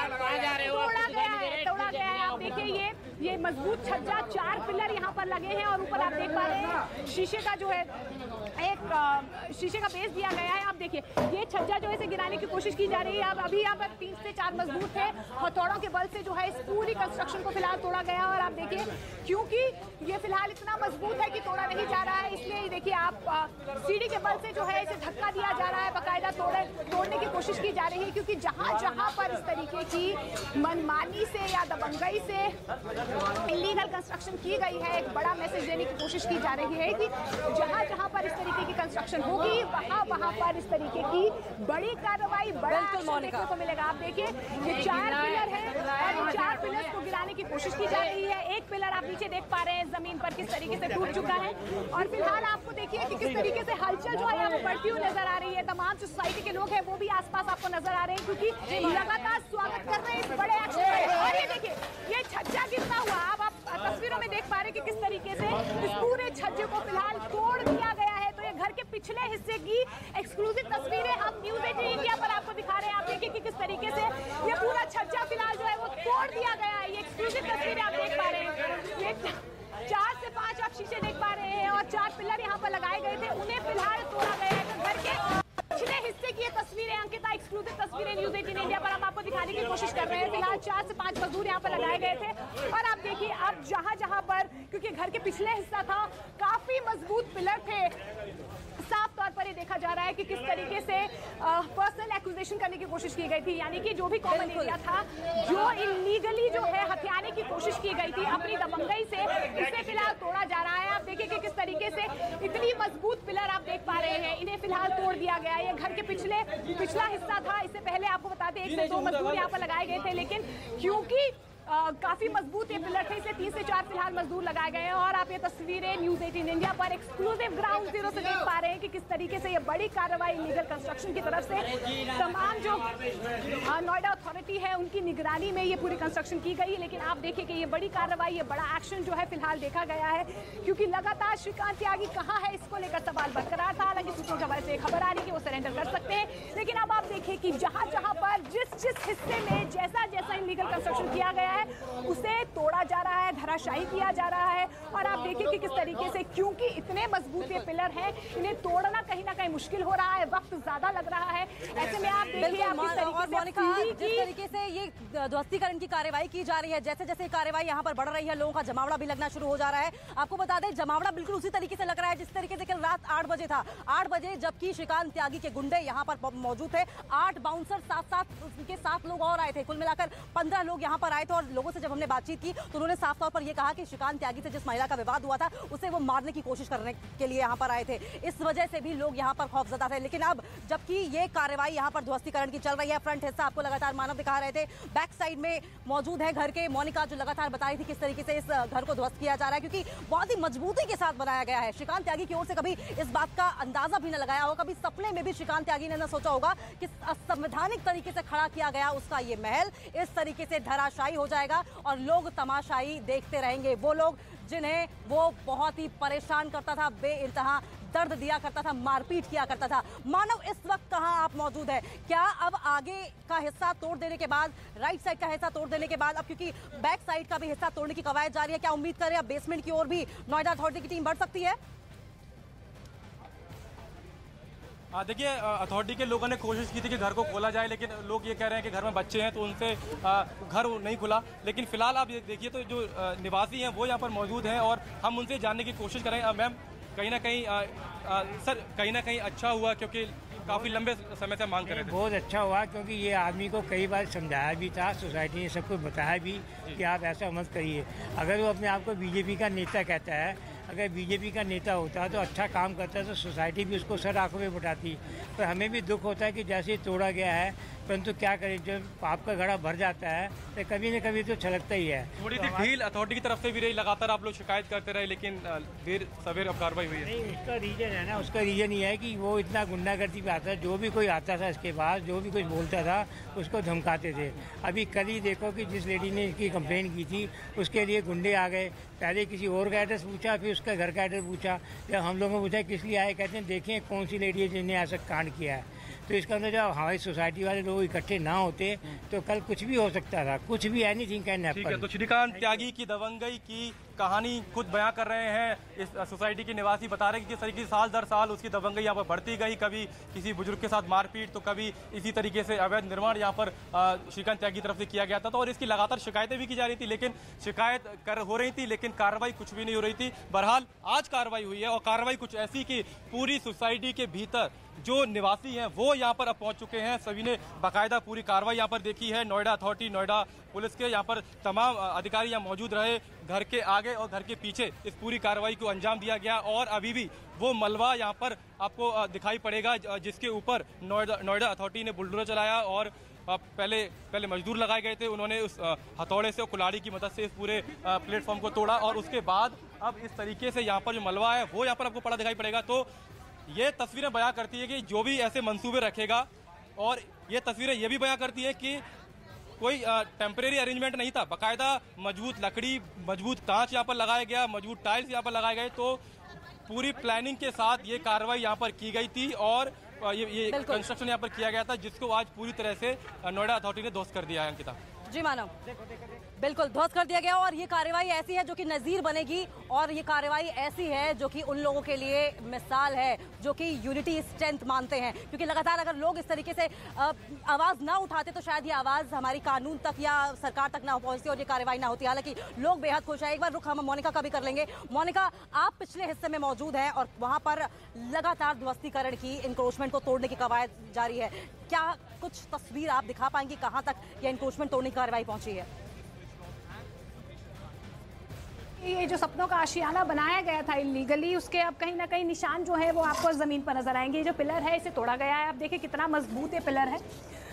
तोड़ा गया है। आप देखिए ये मजबूत छज्जा, 4 पिलर यहाँ पर लगे हैं और ऊपर आप देख पा रहे हैं शीशे का जो है एक शीशे का बेस दिया गया है। आप देखिए ये छज्जा जो है इसे गिराने की कोशिश की जा रही है। अब अभी यहाँ पर 3 से 4 मजबूत थे, हथौड़ों के बल से जो है इस पूरी कंस्ट्रक्शन को फिलहाल तोड़ा गया। और आप देखिए क्योंकि ये फिलहाल इतना मजबूत है कि तोड़ा नहीं जा रहा है, इसलिए देखिए आप सीढ़ी के बल से जो है इसे धक्का दिया जा रहा है, बाकायदा तोड़ने की कोशिश की जा रही है। क्योंकि जहाँ पर इस तरीके की मनमानी से या दबंगई से इलीगल कंस्ट्रक्शन की गई है, एक बड़ा मैसेज देने की कोशिश की जा रही है कि जहाँ पर इस तरीके की कंस्ट्रक्शन होगी वहाँ पर इस तरीके की बड़ी कार्रवाई, बड़ा एक्शन देखने को मिलेगा। आप देखिए ये 4 पिलर है और इन 4 पिलर को गिराने की कोशिश की जा रही है। एक पिलर आप नीचे देख पा रहे हैं जमीन पर किस तरीके से टूट चुका है। और फिलहाल आपको देखिए कि किस तरीके से हलचल जो है यहाँ पर बढ़ती हुई नजर आ रही है। तमाम जो सोसाइटी के लोग हैं वो भी आसपास आपको नजर आ रहे हैं क्योंकि लगातार स्वागत कर रहे हैं इस बड़े एक्शन का। और ये देखिए ये छज्जा गिरता हुआ अब आप तस्वीरों में देख पा रहे हैं कि किस तरीके से इस पूरे छज्जे को फिलहाल तोड़ दिया गया है। तो ये घर के पिछले हिस्से की एक्सक्लूसिव तस्वीरें हम न्यूज़ 18 इंडिया पर आपको दिखा रहे हैं। आप देखिए कि किस तरीके से ये पूरा छज्जा फिलहाल जो है वो तोड़ दिया गया है। ये एक्सक्लूसिव तस्वीरें आप देख पा रहे हैं। ये 4 से 5 आप शीशे देख पा रहे हैं और 4 पिलर यहाँ पर लगाए गए थे, उन्हें फिलहाल तोड़ा गया है। तो घर के पिछले हिस्से की ये तस्वीरें अंकिता, एक्सक्लूसिव तस्वीरें न्यूज़ 18 इंडिया पर हम आपको दिखाने की कोशिश कर रहे हैं। फिलहाल 4 से 5 मजदूर यहाँ पर लगाए गए थे और आप देखिए अब जहाँ पर क्योंकि घर के पिछले हिस्सा था काफी मजबूत पिलर थे, साफ तौर पर ये देखा जा रहा है कि किस तरीके से पर्सनल एक्विजिशन करने की कोशिश की गई थी, यानी कि जो भी कॉमन एरिया था जो इलीगली जो है हथियाने की कोशिश की गई थी अपनी दबंगई से, उसे फिलहाल तोड़ा जा रहा है। आप देखिए कि किस तरीके से इतनी मजबूत पिलर आप देख पा रहे हैं, इन्हें फिलहाल तोड़ दिया गया है। ये घर के पिछला हिस्सा था, इससे पहले आपको बता दें 1 से 2 मजदूर यहाँ पर लगाए गए थे, लेकिन क्योंकि काफी मजबूत ये पिलर थे इसलिए 3 से 4 फिलहाल मजदूर लगाए गए हैं। और आप ये तस्वीरें न्यूज 18 इंडिया पर एक्सक्लूसिव ग्राउंड जीरो से देख पा रहे हैं कि किस तरीके से ये बड़ी कार्रवाई इलीगल कंस्ट्रक्शन की तरफ से तमाम जो नोएडा अथॉरिटी है उनकी निगरानी में ये पूरी कंस्ट्रक्शन की गई। लेकिन आप देखिए कि ये बड़ी कार्रवाई, ये बड़ा एक्शन जो है फिलहाल देखा गया है, क्योंकि लगातार श्रीकांत त्यागी कहाँ है इसको लेकर सवाल बरकरार था। हालांकि सूत्रों के हवाले से खबर आ रही कि वो सरेंडर कर सकते हैं, लेकिन अब आप देखिए कि जहां जहां पर जिस हिस्से में जैसा इलीगल कंस्ट्रक्शन किया गया है उसे तोड़ा जा रहा है, धराशायी किया जा रहा है। और आप देखिए कि किस तरीके से, क्योंकि इतने मजबूत ये पिलर हैं, इन्हें तोड़ना कहीं ना कहीं मुश्किल हो रहा है, वक्त ज्यादा लग रहा है। ऐसे में आप देखिए और मोनिका, जिस तरीके से ये ध्वस्तीकरण की कार्रवाई की जा रही है, जैसे जैसे कार्रवाई यहाँ पर बढ़ रही है, लोगों का जमावड़ा भी लगना शुरू हो जा रहा है। आपको बता दें जमावड़ा बिल्कुल उसी तरीके से लग रहा है जिस तरीके से कल रात 8 बजे था। 8 बजे जबकि श्रीकांत त्यागी के गुंडे यहाँ पर मौजूद थे, 8 बाउंसर साथ उनके 7 लोग और आए थे, कुल मिलाकर 15 लोग यहाँ पर आए थे। और लोगों से जब हमने बातचीत की तो उन्होंने साफ तौर पर यह कहा कि श्रीकांत त्यागी से जिस महिला का विवाद हुआ था उसे वो मारने की कोशिश करने के लिए यहाँ पर आए थे, इस वजह से भी लोग यहाँ पर खौफजदा थे। लेकिन अब जबकि ये कार्रवाई यहाँ पर ध्वस्तीकरण की चल रही है, फ्रंट हिस्सा आपको लगातार मानव दिखा रहे थे, बैक साइड में मौजूद है घर के मोनिका जो लगातार बता रही थी किस तरीके से इस घर को ध्वस्त किया जा रहा है, क्योंकि बहुत ही मजबूती के साथ बनाया गया है। श्रीकांत त्यागी की ओर से कभी इस बात का अंदाजा भी न लगाया होगा, कभी सपने में भी श्रीकांत त्यागी ने न सोचा होगा कि असंवैधानिक तरीके से खड़ा किया गया उसका ये महल इस तरीके से धराशायी हो जाएगा और लोग तमाशाई देखते रहेंगे। वो लोग जिन्हें वो बहुत ही परेशान करता था, बेइंतहा दर्द दिया करता था, मारपीट किया करता था। मानव इस वक्त कहां आप मौजूद है? क्या अब आगे का हिस्सा तोड़ देने के बाद, राइट साइड का हिस्सा तोड़ देने के बाद, अब क्योंकि बैक साइड का भी हिस्सा तोड़ने की कवायद जारी है, क्या उम्मीद करें अब बेसमेंट की ओर भी नोएडा अथॉरिटी की टीम बढ़ सकती है? देखिए अथॉरिटी के लोगों ने कोशिश की थी कि घर को खोला जाए, लेकिन लोग ये कह रहे हैं कि घर में बच्चे हैं तो उनसे घर नहीं खुला। लेकिन फिलहाल आप ये देखिए तो जो निवासी हैं वो यहाँ पर मौजूद हैं और हम उनसे जानने की कोशिश करें। मैम कहीं ना कहीं सर कहीं ना कहीं अच्छा हुआ क्योंकि काफ़ी लंबे समय से मांग कर रहे थे। बहुत अच्छा हुआ क्योंकि ये आदमी को कई बार समझाया भी था, सोसाइटी ने सबको बताया भी कि आप ऐसा मत करिए। अगर वो अपने आप को बीजेपी का नेता कहता है, अगर बीजेपी का नेता होता तो अच्छा काम करता है तो सोसाइटी भी उसको सर आंखों में बिठाती। पर हमें भी दुख होता है कि जैसे तोड़ा गया है, परंतु क्या करें जब पाप का घड़ा भर जाता है तो कभी न कभी तो छलकता ही है। थोड़ी सी ढील अथॉरिटी की तरफ से भी रही, लगातार आप लोग शिकायत करते रहे, लेकिन देर सवेर अब कार्रवाई हुई है। नहीं, उसका रीजन है ना, उसका रीजन ये है कि वो इतना गुंडागर्दी पे आता है, जो भी कोई आता था इसके पास, जो भी कुछ बोलता था उसको धमकाते थे। अभी कल ही देखो कि जिस लेडी ने इसकी कंप्लेन की थी उसके लिए गुंडे आ गए, पहले किसी और का एड्रेस पूछा, फिर उसका घर का एड्रेस पूछा। जब हम लोगों ने पूछा किस लिए आए, कहते हैं देखें कौन सी लेडी है जिन्हें ऐसा कांड किया है। तो इसका मतलब जब हमारी सोसाइटी वाले लोग इकट्ठे ना होते तो कल कुछ भी हो सकता था, कुछ भी एनीथिंग कैन हैपन। ठीक है, तो श्रीकांत त्यागी की दबंगई की कहानी खुद बयां कर रहे हैं इस सोसाइटी के निवासी, बता रहे हैं कि किस तरीके से साल दर साल उसकी दबंगई यहाँ पर बढ़ती गई, कभी किसी बुजुर्ग के साथ मारपीट तो कभी इसी तरीके से अवैध निर्माण यहाँ पर श्रीकांत त्यागी की तरफ से किया गया था। तो और इसकी लगातार शिकायतें भी की जा रही थी, लेकिन शिकायत हो रही थी लेकिन कार्रवाई कुछ भी नहीं हो रही थी। बहरहाल आज कार्रवाई हुई है और कार्रवाई कुछ ऐसी कि पूरी सोसाइटी के भीतर जो निवासी हैं वो यहाँ पर अब पहुँच चुके हैं, सभी ने बाकायदा पूरी कार्रवाई यहाँ पर देखी है। नोएडा अथॉरिटी, नोएडा पुलिस के यहाँ पर तमाम अधिकारी यहाँ मौजूद रहे, घर के आगे और घर के पीछे इस पूरी कार्रवाई को अंजाम दिया गया। और अभी भी वो मलबा यहाँ पर आपको दिखाई पड़ेगा जिसके ऊपर नोएडा अथॉरिटी ने बुलडोजर चलाया और पहले मजदूर लगाए गए थे, उन्होंने उस हथौड़े से और कुल्हाड़ी की मदद से इस पूरे प्लेटफॉर्म को तोड़ा और उसके बाद अब इस तरीके से यहाँ पर जो मलबा है वो यहाँ पर आपको पड़ा दिखाई पड़ेगा। तो ये तस्वीरें बयां करती है कि जो भी ऐसे मंसूबे रखेगा, और ये तस्वीरें ये भी बयां करती है कि कोई टेम्परेरी अरेंजमेंट नहीं था, बाकायदा मजबूत लकड़ी, मजबूत कांच यहाँ पर लगाया गया, मजबूत टाइल्स यहाँ पर लगाए गए। तो पूरी प्लानिंग के साथ ये कार्रवाई यहाँ पर की गई थी और ये कंस्ट्रक्शन यहाँ पर किया गया था, जिसको आज पूरी तरह से नोएडा अथॉरिटी ने ध्वस्त कर दिया है। अंकिता जी मानव, बिल्कुल ध्वस्त कर दिया गया और ये कार्रवाई ऐसी है जो कि नज़ीर बनेगी और ये कार्रवाई ऐसी है जो कि उन लोगों के लिए मिसाल है जो कि यूनिटी स्ट्रेंथ मानते हैं, क्योंकि लगातार अगर लोग इस तरीके से आवाज़ ना उठाते तो शायद ये आवाज़ हमारी कानून तक या सरकार तक ना पहुंचती और ये कार्रवाई ना होती। हालांकि लोग बेहद खुश हैं। एक बार रुख हम मोनिका का भी कर लेंगे। मोनिका, आप पिछले हिस्से में मौजूद हैं और वहाँ पर लगातार ध्वस्तीकरण की, इंक्रोचमेंट को तोड़ने की कवायद जारी है, क्या कुछ तस्वीर आप दिखा पाएंगी कहाँ तक ये इंक्रोचमेंट तोड़ने की कार्रवाई पहुँची है? ये जो सपनों का आशियाना बनाया गया था इलीगली, उसके अब कहीं ना कहीं निशान जो है वो आपको ज़मीन पर नजर आएंगे। ये जो पिलर है इसे तोड़ा गया है, आप देखिए कितना मजबूत ये पिलर है।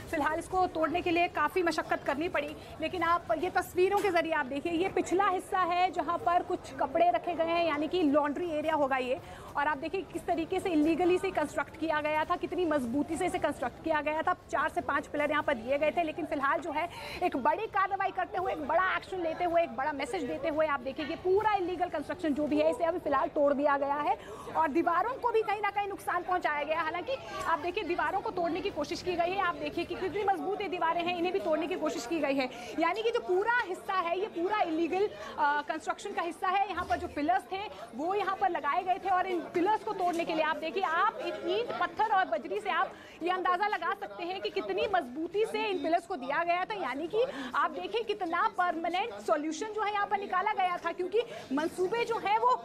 फिलहाल इसको तोड़ने के लिए काफ़ी मशक्क़त करनी पड़ी, लेकिन आप ये तस्वीरों के ज़रिए आप देखिए, ये पिछला हिस्सा है जहाँ पर कुछ कपड़े रखे गए हैं, यानी कि लॉन्ड्री एरिया होगा ये। और आप देखिए किस तरीके से इलीगली से कंस्ट्रक्ट किया गया था, कितनी मजबूती से इसे कंस्ट्रक्ट किया गया था। 4 से 5 पिलर यहाँ पर दिए गए थे, लेकिन फिलहाल जो है एक बड़ी कार्रवाई करते हुए, एक बड़ा एक्शन लेते हुए, एक बड़ा मैसेज देते हुए आप देखिए ये पूरा इलीगल कंस्ट्रक्शन जो भी है इसे अभी फिलहाल तोड़ दिया गया है और दीवारों को भी कहीं ना कहीं नुकसान पहुंचाया गया। हालांकि आप देखिए दीवारों को तोड़ने की कोशिश की गई है, आप देखिए कि कितनी मजबूत ये दीवारें हैं, इन्हें भी तोड़ने की कोशिश की गई है। यानी कि जो पूरा हिस्सा है ये पूरा इलीगल कंस्ट्रक्शन का हिस्सा है। यहाँ पर जो पिलर्स थे वो यहाँ पर लगाए गए थे और इन पिलर्स को तोड़ने के लिए आप देखिए, आप ईंट, पत्थर और बजरी से आप ये अंदाजा लगा सकते हैं कि कितनी मजबूती से इन पिलर्स को दिया गया था। यानी कि आप देखिए कितना परमानेंट सॉल्यूशन जो है यहाँ पर निकाला गया था, क्योंकि मंसूबे जो है वो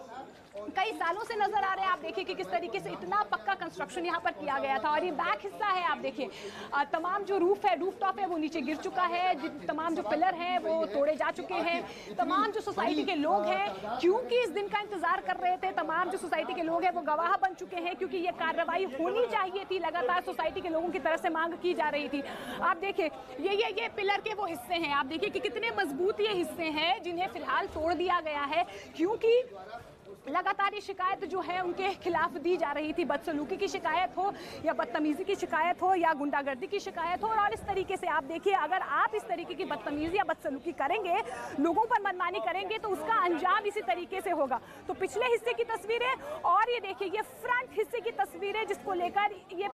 कई सालों से नजर आ रहे हैं। आप देखिए कि किस तरीके से इतना पक्का कंस्ट्रक्शन यहाँ पर किया गया था। और ये बैक हिस्सा है, आप देखिए तमाम जो रूफ टॉप है वो नीचे गिर चुका है, तमाम जो पिलर हैं वो तोड़े जा चुके हैं। तमाम जो सोसाइटी के लोग हैं, क्योंकि इस दिन का इंतजार कर रहे थे, तमाम जो सोसाइटी के लोग हैं वो गवाह बन चुके हैं, क्योंकि ये कार्रवाई होनी चाहिए थी। लगातार सोसाइटी के लोगों की तरफ से मांग की जा रही थी। आप देखिए ये पिलर के वो हिस्से हैं, आप देखिए कि कितने मजबूत ये हिस्से हैं जिन्हें फिलहाल तोड़ दिया गया है, क्योंकि लगातार ये शिकायत जो है उनके खिलाफ दी जा रही थी। बदसलूकी की शिकायत हो या बदतमीजी की शिकायत हो या गुंडागर्दी की शिकायत हो। और इस तरीके से आप देखिए, अगर आप इस तरीके की बदतमीजी या बदसलूकी करेंगे, लोगों पर मनमानी करेंगे, तो उसका अंजाम इसी तरीके से होगा। तो पिछले हिस्से की तस्वीरें और ये देखिए ये फ्रंट हिस्से की तस्वीरें, जिसको लेकर ये